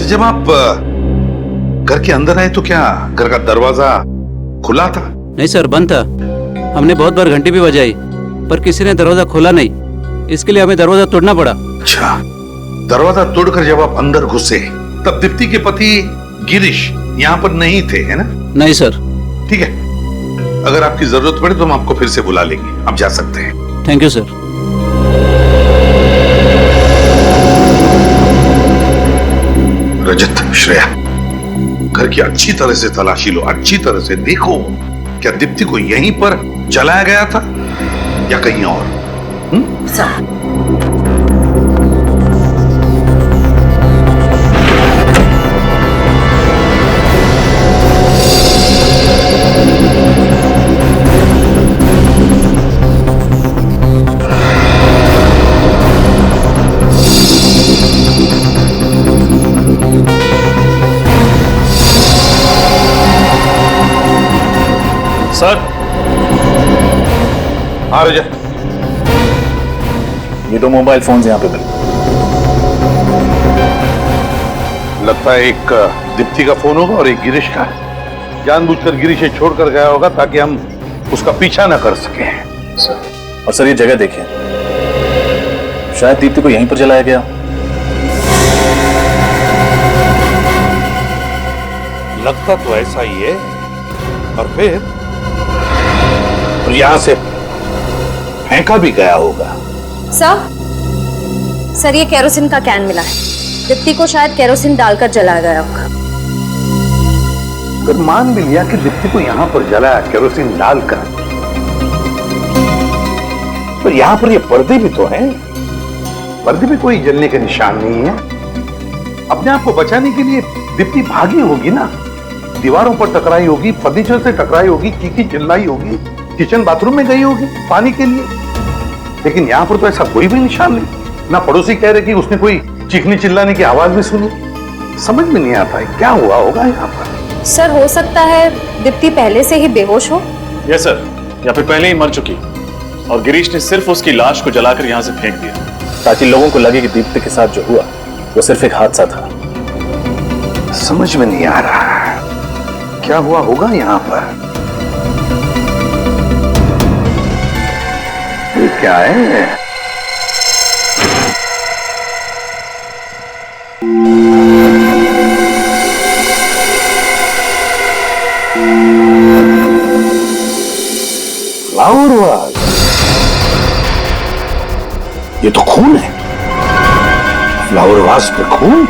जब आप घर के अंदर आए तो क्या घर का दरवाजा खुला था? नहीं सर, बंद था। हमने बहुत बार घंटी भी बजाई पर किसी ने दरवाजा खोला नहीं। इसके लिए हमें दरवाजा तोड़ना पड़ा। अच्छा, दरवाजा तोड़कर जब आप अंदर घुसे तब दीप्ति के पति गिरीश यहाँ पर नहीं थे, है ना? नहीं सर। ठीक है, अगर आपकी जरूरत पड़े तो हम आपको फिर से बुला लेंगे, आप जा सकते हैं। Thank you sir. Rajat, Shreya, घर की अच्छी तरह से तलाशी लो, अच्छी तरह से देखो क्या दीप्ति को यहीं पर जलाया गया था या कहीं और। सर, हाँ रजत, ये दो मोबाइल फोन्स यहाँ पे मिले। लगता है एक दीप्ति का फोन होगा और एक गिरीश का। जानबूझकर गिरीश से छोड़कर गया होगा ताकि हम उसका पीछा न कर सकें। सर, और सर ये जगह देखिए, शायद दीप्ति को यहीं पर जलाया गया। लगता तो ऐसा ही है। और फिर यहां से फेंका भी गया होगा। सर ये केरोसिन का कैन मिला है। दीप्ति को शायद केरोसिन डालकर जलाया गया होगा। अगर मान भी लिया कि दीप्ति को यहां पर जलाया केरोसिन डालकर, तो यहां पर ये पर्दे भी तो हैं। पर्दे में कोई जलने के निशान नहीं है। अपने आप को बचाने के लिए दीप्ति भागी होगी ना, दीवारों पर टकराई होगी, फर्नीचर से टकराई होगी, चीखी चिल्लाई होगी, किचन बाथरूम में गई होगी पानी के लिए। लेकिन यहां पर तो ऐसा कोई भी निशान नहीं। ना पड़ोसी कह रहे कि उसने कोई चीखने चिल्लाने की आवाज भी सुनी। समझ में नहीं आता है क्या हुआ होगा यहाँ पर। सर हो सकता है दीप्ति पहले से ही बेहोश हो। यस सर, या फिर पहले ही मर चुकी और गिरीश ने सिर्फ उसकी लाश को जलाकर यहाँ से फेंक दिया ताकि लोगों को लगे कि दीप्ति के साथ जो हुआ वो सिर्फ एक हादसा था। समझ में नहीं आ रहा क्या हुआ होगा यहाँ पर। ये क्या है? फ्लावर वाज, ये तो खून है। फ्लावर वाज पे खून।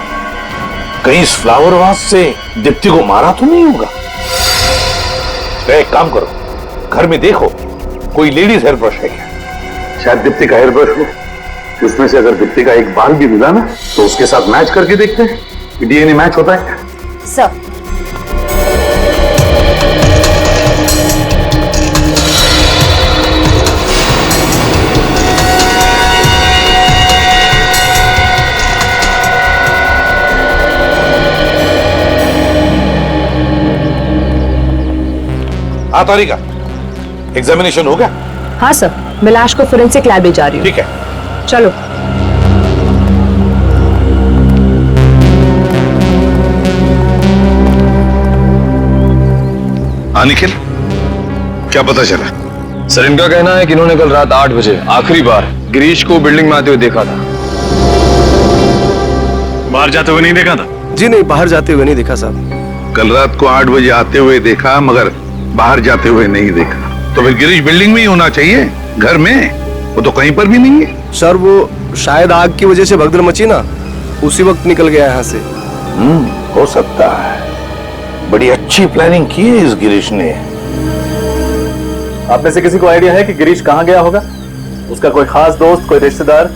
कहीं इस फ्लावर वाज से दीप्ति को मारा तो नहीं होगा। एक काम करो, घर में देखो कोई लेडीज हेयर ब्रश है क्या? शायद दीप्ति का हेयर ब्रश हो। उसमें से अगर दीप्ति का एक बाल भी मिला ना तो उसके साथ मैच करके देखते हैं कि डीएनए मैच होता है। सर हाँ तारिका, एग्जामिनेशन हो गया? हाँ सर, मैं लाश को फोरेंसिक लैब ले जा रही हूँ। ठीक है, चलो। हाँ निखिल, क्या पता चला? सर इनका कहना है कि इन्होंने कल रात 8 बजे आखिरी बार गिरीश को बिल्डिंग में आते हुए देखा था। बाहर जाते हुए नहीं देखा था? जी नहीं, बाहर जाते हुए नहीं देखा साहब। कल रात को 8 बजे आते हुए देखा मगर बाहर जाते हुए नहीं देखा। तो फिर गिरीश बिल्डिंग में ही होना चाहिए, घर में। वो तो कहीं पर भी नहीं है। सर वो शायद आग की वजह से भगदड़ मची ना, उसी वक्त निकल गया यहाँ से। हो सकता है। बड़ी अच्छी प्लानिंग की है इस गिरीश ने। आप में से किसी को आइडिया है कि गिरीश कहाँ गया होगा? उसका कोई खास दोस्त, कोई रिश्तेदार?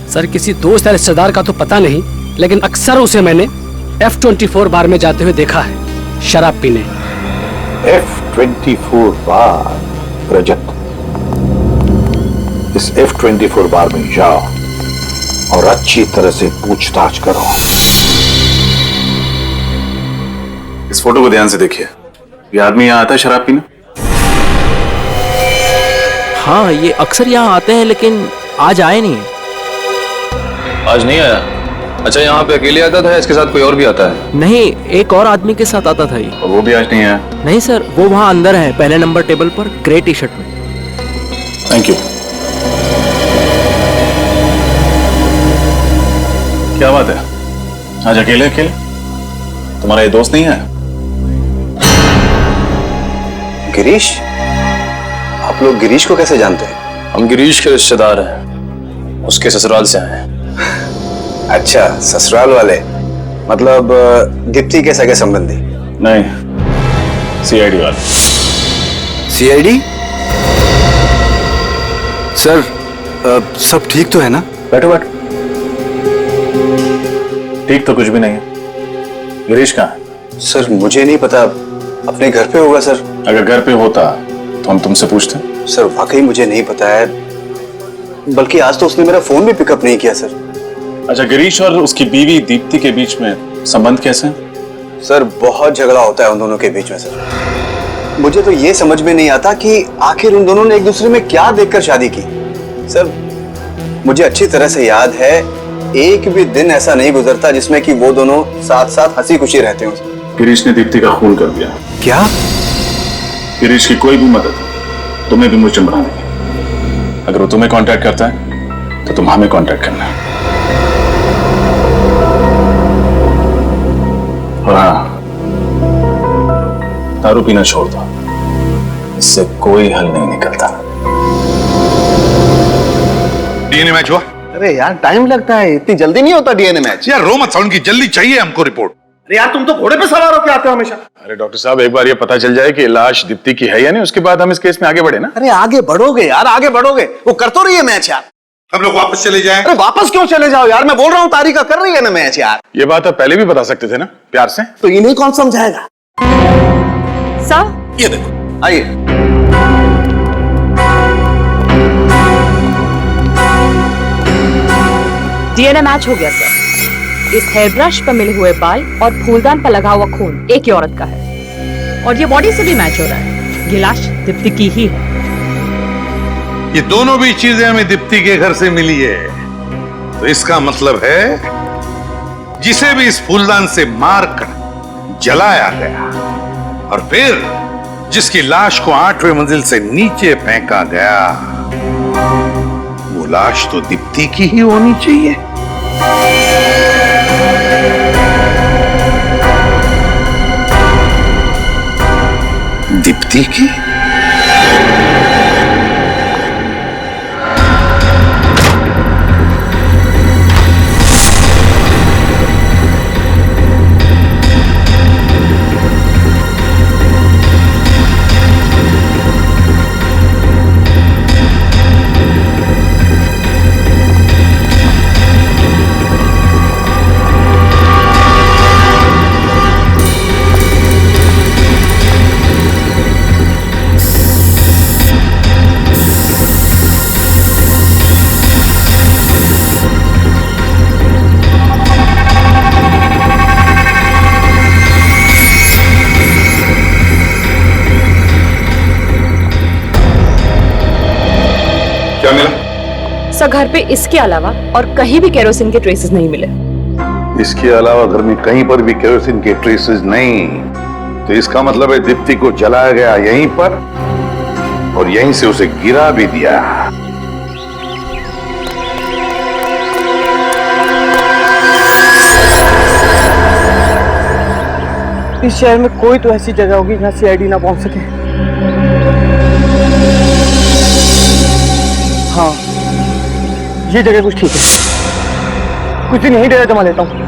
सर किसी दोस्त या रिश्तेदार का तो पता नहीं, लेकिन अक्सर उसे मैंने F24 बार में जाते हुए देखा है, शराब पीने। F24 बार? रजत, इस F24 बार में जाओ और अच्छी तरह से पूछताछ करो। इस फोटो को ध्यान से देखिए। ये आदमी यहाँ आता है शराब पीने? हाँ, ये अक्सर यहाँ आते हैं लेकिन आज आए नहीं। आज नहीं आया? अच्छा, यहाँ पे अकेले आता था या इसके साथ कोई और भी आता है? नहीं, एक और आदमी के साथ आता था ये। और वो भी आज नहीं आया? नहीं सर, वो वहाँ अंदर है, पहले नंबर टेबल पर, ग्रे टी शर्ट में। Thank you. क्या बात है, आज अकेले अकेले? तुम्हारा ये दोस्त नहीं है? गिरीश? आप लोग गिरीश को कैसे जानते हैं? हम गिरीश के रिश्तेदार हैं, उसके ससुराल से आए हैं। अच्छा, ससुराल वाले, मतलब दीप्ति के सगे संबंधी? नहीं, सीआईडी वाले। सीआईडी? सर, सब ठीक तो है ना? बैठो बैठो। ठीक तो कुछ भी नहीं है। गिरीश कहाँ है? सर मुझे नहीं पता, अपने घर पे होगा सर। अगर घर पे होता तो हम तुमसे पूछते। सर वाकई मुझे नहीं पता है, बल्कि आज तो उसने मेरा फोन भी पिकअप नहीं किया सर। अच्छा, गिरीश और उसकी बीवी दीप्ति के बीच में संबंध कैसे हैं? सर बहुत झगड़ा होता है उन दोनों के बीच में सर। मुझे तो ये समझ में नहीं आता कि आखिर उन दोनों ने एक दूसरे में क्या देखकर शादी की। सर मुझे अच्छी तरह से याद है, एक भी दिन ऐसा नहीं गुजरता जिसमें कि वो दोनों साथ साथ हंसी खुशी रहते हो। गिरीश ने दीप्ति का खून कर दिया। क्या? गिरीश की कोई भी मदद तुम्हें भी मुझे बना देगी। अगर वो तुम्हें कांटेक्ट करता है तो तुम हमें कांटेक्ट करना है। और हाँ, दारू पीना छोड़ दो, इससे कोई हल नहीं निकलता। डीएनए मैच हुआ? अरे यार टाइम लगता है, इतनी जल्दी नहीं होता डीएनए मैच। यार रो मत साउंड की, जल्दी चाहिए हमको रिपोर्ट। अरे यार तुम तो घोड़े पे सवार होकर आते हो हमेशा। अरे डॉक्टर साहब, एक बार ये पता चल जाए कि लाश दीप्ति की है या नहीं, उसके बाद हम इस केस में आगे बढ़े ना। अरे आगे बढ़ोगे यार, आगे बढ़ोगे। वो कर तो रही है मैच यार। हम लोग वापस चले जाएं। अरे वापस क्यों चले जाओ यार, मैं बोल रहा हूँ तारिका कर रही है ना मैच यार। ये बात आप पहले भी बता सकते थे ना, प्यार से। तो इन्हें कौन समझाएगा? ये देखो, आइए। डीएनए मैच हो गया सर। इस हेयर ब्रश पर मिले हुए बाल और फूलदान पर लगा हुआ खून एक ही औरत का है, और ये बॉडी से भी मैच हो रहा है। ये लाश दीप्ति की ही है। ये दोनों भी चीजें हमें दीप्ति के घर से मिली है, तो इसका मतलब है जिसे भी इस फूलदान से मारकर जलाया गया और फिर जिसकी लाश को 8वें मंजिल से नीचे फेंका गया, वो लाश तो दीप्ति की ही होनी चाहिए। दीप्ति की? क्या मिला? सर घर पे इसके अलावा और कहीं भी केरोसिन के ट्रेसेस नहीं मिले। इसके अलावा घर में कहीं पर भी केरोसिन के ट्रेसेस नहीं, तो इसका मतलब है दीप्ति को जलाया गया यहीं पर और यहीं से उसे गिरा भी दिया। इस शहर में कोई तो ऐसी जगह होगी जहां सीआईडी ना पहुंच सके। हाँ, ये जगह कुछ ठीक है। कुछ दिन यहीं डेरा जमा लेता हूँ।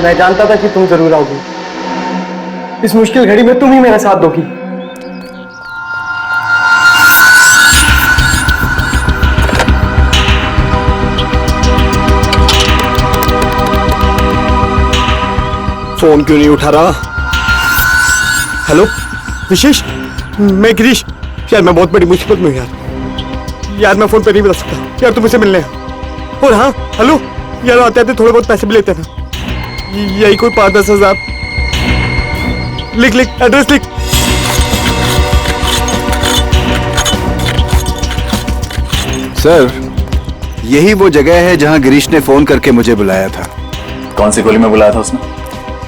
मैं जानता था कि तुम जरूर आओगी। इस मुश्किल घड़ी में तुम ही मेरा साथ दोगी। फोन क्यों नहीं उठा रहा? हेलो विशेष, मैं गिरीश यार मैं बहुत बड़ी मुसीबत में हूँ यार। यार मैं फोन पे नहीं बता सकता यार, तुम मुझे मिलने आओ। और हाँ हेलो यार, आते आते थोड़े बहुत पैसे भी लेते ना, यही कोई 5-10 हजार। लिख लिख एड्रेस लिख। सर यही वो जगह है जहां गिरीश ने फोन करके मुझे बुलाया था। कौन सी गोली में बुलाया था उसने?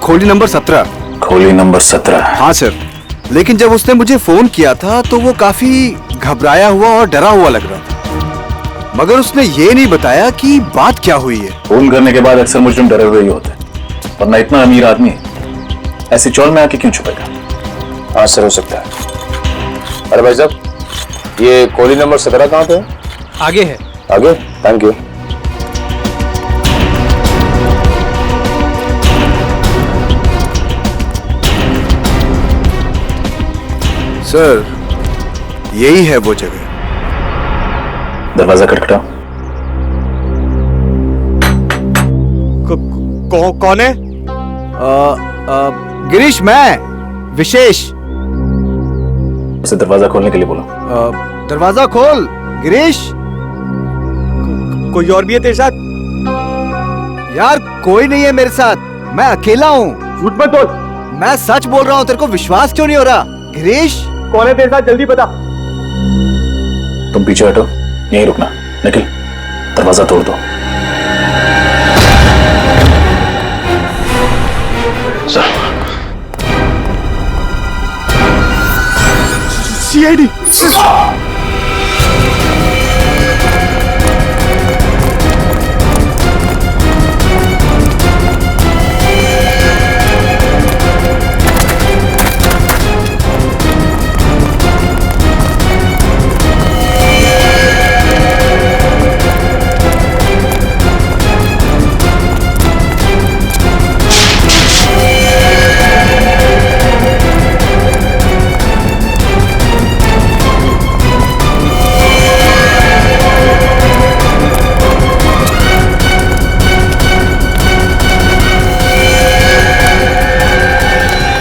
खोली नंबर 17। खोली नंबर 17? हाँ सर, लेकिन जब उसने मुझे फोन किया था तो वो काफी घबराया हुआ और डरा हुआ लग रहा था, मगर उसने ये नहीं बताया कि बात क्या हुई है। फोन करने के बाद अक्सर मुजरिम डरे हुए ही होते हैं, वरना इतना अमीर आदमी ऐसी चौल में आके क्यों छुपेगा? हाँ सर, हो सकता है। अरे भाई साहब, ये कोली नंबर 17 कहाँ पे है? आगे है। आगे? Thank you. सर यही है वो जगह। दरवाजा खटखटाओ। कौन है? गिरीश, मैं विशेष। उसे दरवाजा खोलने के लिए बोलो। दरवाजा खोल गिरीश। कोई और भी है तेरे साथ? यार कोई नहीं है मेरे साथ, मैं अकेला हूँ। झूठ मत बोल। मैं सच बोल रहा हूँ, तेरे को विश्वास क्यों नहीं हो रहा? गिरीश कौन है तेरे साथ, जल्दी बता। तुम पीछे हटो, यहीं रुकना। निखिल, दरवाजा तोड़ दो। Sir, CID.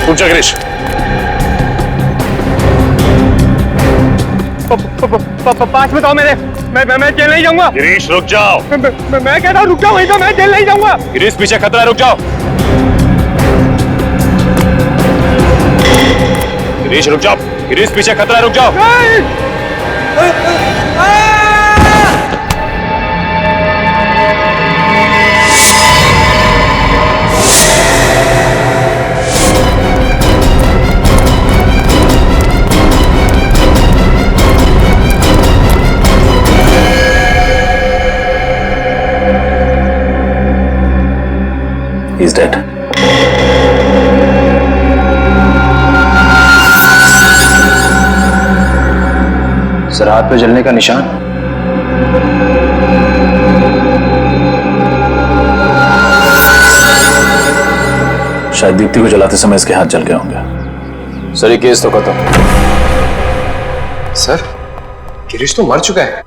रुक जा गिरीश। पास में तो मेरे, मैं जेल नहीं जाऊंगा। गिरीश रुक जाओ। मैं कह रहा हूँ रुक जाओ, वहीं तो मैं जेल नहीं जाऊंगा। गिरीश पीछे खतरा है, रुक जाओ। गिरीश रुक जाओ। गिरीश पीछे खतरा है, रुक जाओ। He's dead. सर, हाथ पे जलने का निशान। शायद दीप्ति को जलाते समय इसके हाथ जल गए होंगे। सर ये केस तो खत्म। सर गिरीश तो मर चुका है,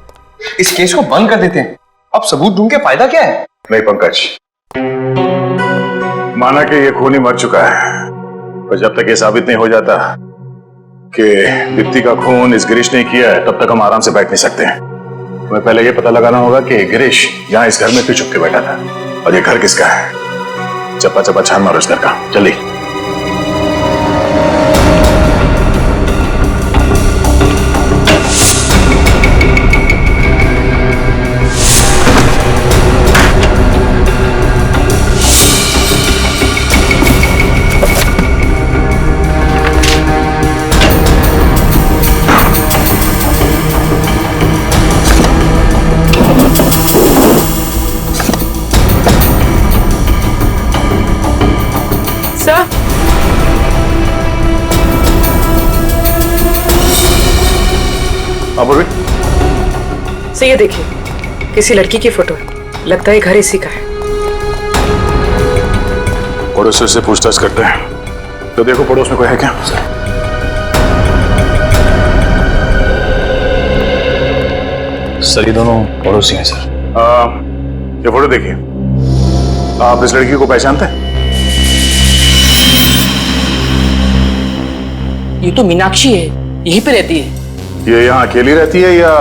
इस केस को बंद कर देते हैं। अब सबूत ढूंढ के फायदा क्या है? नहीं पंकज, माना कि ये खूनी मर चुका है, पर जब तक ये साबित नहीं हो जाता कि दीप्ति का खून इस गिरीश ने किया है, तब तक हम आराम से बैठ नहीं सकते। हमें पहले ये पता लगाना होगा कि गिरीश यहाँ इस घर में क्यों छुप के बैठा था, और ये घर किसका है। चप्पा चप्पा छान मारो इस घर का, जल्दी। सर ये देखिए, किसी लड़की की फोटो है, लगता है घर इसी का है। पड़ोसी से पूछताछ करते हैं, तो देखो पड़ोस में कोई है क्या? सर ये दोनों पड़ोसी हैं सर। ये फोटो देखिए, आप इस लड़की को पहचानते हैं? ये तो मीनाक्षी है, यहीं पे रहती है। ये यहाँ अकेली रहती है या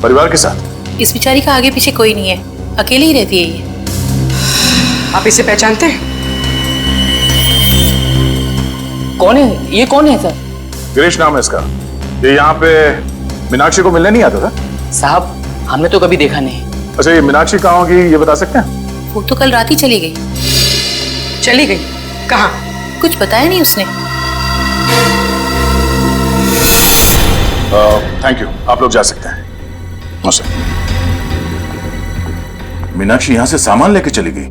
परिवार के साथ? इस बेचारी का आगे पीछे कोई नहीं है, अकेली ही रहती है ये। आप इसे पहचानते हैं? कौन है ये? कौन है सर? गिरीश नाम है इसका। ये यहाँ पे मीनाक्षी को मिलने नहीं आता था? साहब हमने तो कभी देखा नहीं। अच्छा, ये मीनाक्षी कहाँ होगी ये बता सकते हैं? वो तो कल रात ही चली गई। चली गई? कहाँ? कुछ बताया नहीं उसने। थैंक यू, आप लोग जा सकते हैं। मीनाक्षी यहाँ से सामान लेके चली गई?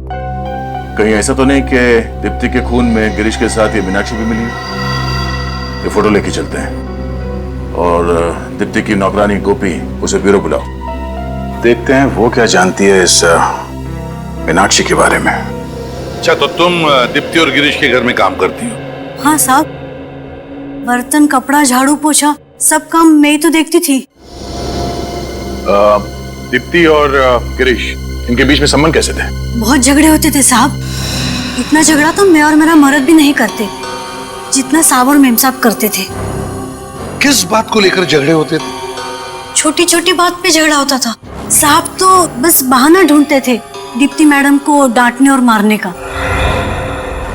कहीं ऐसा तो नहीं कि दीप्ति के खून में गिरीश के साथ ये मीनाक्षी भी मिली है? ये फोटो लेके चलते हैं और दीप्ति की नौकरानी गोपी उसे ब्यूरो बुलाओ। देखते हैं वो क्या जानती है इस मीनाक्षी के बारे में। अच्छा, तो तुम दीप्ति और गिरीश के घर में काम करती हो? हाँ साहब, बर्तन, कपड़ा, झाड़ू, पोछा सब काम मैं ही तो देखती थी। दीप्ति और गिरीश, इनके बीच में संबंध कैसे थे? बहुत झगड़े होते थे साहब। इतना झगड़ा तो मैं और मेरा मर्द भी नहीं करते जितना साहब और मेम साहब करते थे। किस बात को लेकर झगड़े होते थे? छोटी छोटी बात पे झगड़ा होता था। साहब तो बस बहाना ढूंढते थे दीप्ति मैडम को डांटने और मारने का।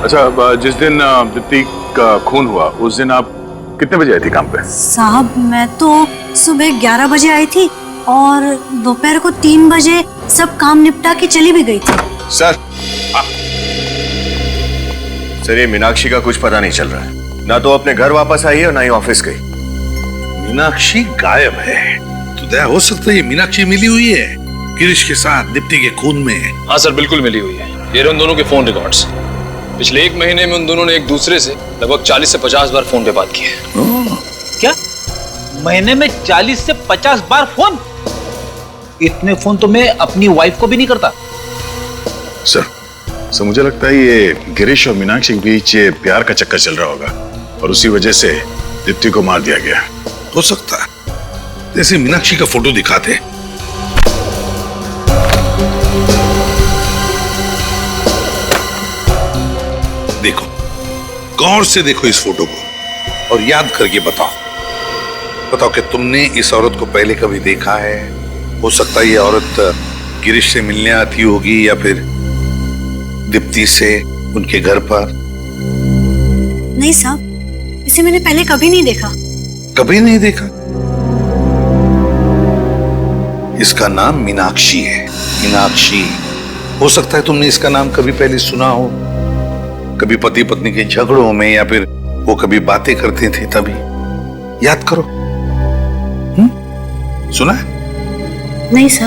अच्छा, जिस दिन दीप्ति का खून हुआ उस दिन आप कितने बजे आई थी काम पे? साहब मैं तो सुबह 11 बजे आई थी और दोपहर को 3 बजे सब काम निपटा के चली भी गई थी। सर, सर ये मीनाक्षी का कुछ पता नहीं चल रहा है। ना तो अपने घर वापस आई है और ना ही ऑफिस गई। मीनाक्षी गायब है तो दया हो सकता है ये मीनाक्षी मिली हुई है गिरीश के साथ दीप्ति के खून में। हाँ सर, बिल्कुल मिली हुई है। ये उन दोनों के फोन रिकॉर्ड्स। पिछले 1 महीने में उन दोनों ने एक दूसरे से लगभग 40 से 50 बार फोन पे बात की है। क्या? महीने में 40 से 50 बार फोन? इतने फोन तो मैं अपनी वाइफ को भी नहीं करता। सर मुझे लगता है ये गिरीश और मीनाक्षी के बीच ये प्यार का चक्कर चल रहा होगा और उसी वजह से दीप्ति को मार दिया गया। हो सकता है, जैसे मीनाक्षी का फोटो दिखाते। देखो, गौर से देखो इस फोटो को और याद करके बताओ कि तुमने इस औरत को पहले कभी देखा है? हो सकता है ये औरत गिरीश से मिलने आती होगी या फिर दीप्ति से उनके घर पर। नहीं साहब, इसे मैंने पहले कभी नहीं देखा। कभी नहीं देखा? इसका नाम मीनाक्षी है। मीनाक्षी, हो सकता है तुमने इसका नाम कभी पहले सुना हो, कभी पति पत्नी के झगड़ों में या फिर वो कभी बातें करते थे तभी। याद करो। सुना है? नहीं सर।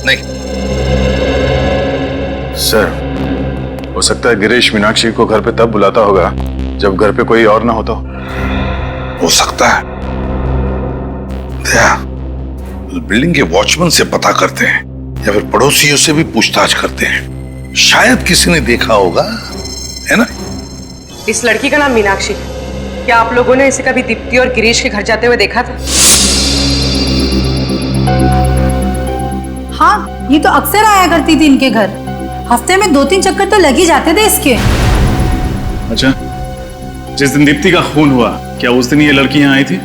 नहीं सर, हो सकता है गिरीश मीनाक्षी को घर पे तब बुलाता होगा जब घर पे कोई और ना होता हो सकता है। दया, उस बिल्डिंग के वॉचमैन से पता करते हैं या फिर पड़ोसियों से भी पूछताछ करते हैं। शायद किसी ने देखा होगा, है ना? इस लड़की का नाम मीनाक्षी है। क्या आप लोगों ने इसे कभी दीप्ति और गिरीश के घर जाते हुए देखा था? हाँ, ये तो अक्सर आया करती थी इनके घर। हफ्ते में 2-3 चक्कर तो लग ही जाते थे इसके। अच्छा, जिस दिन दीप्ति का खून हुआ क्या उस दिन ये लड़की यहाँ आई थी?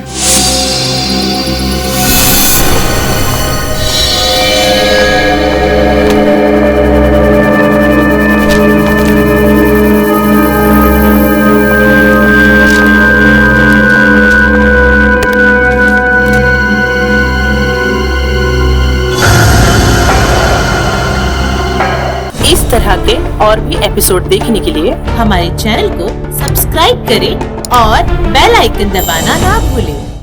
इस तरह के और भी एपिसोड देखने के लिए हमारे चैनल को सब्सक्राइब करें और बेल आइकन दबाना ना भूलें।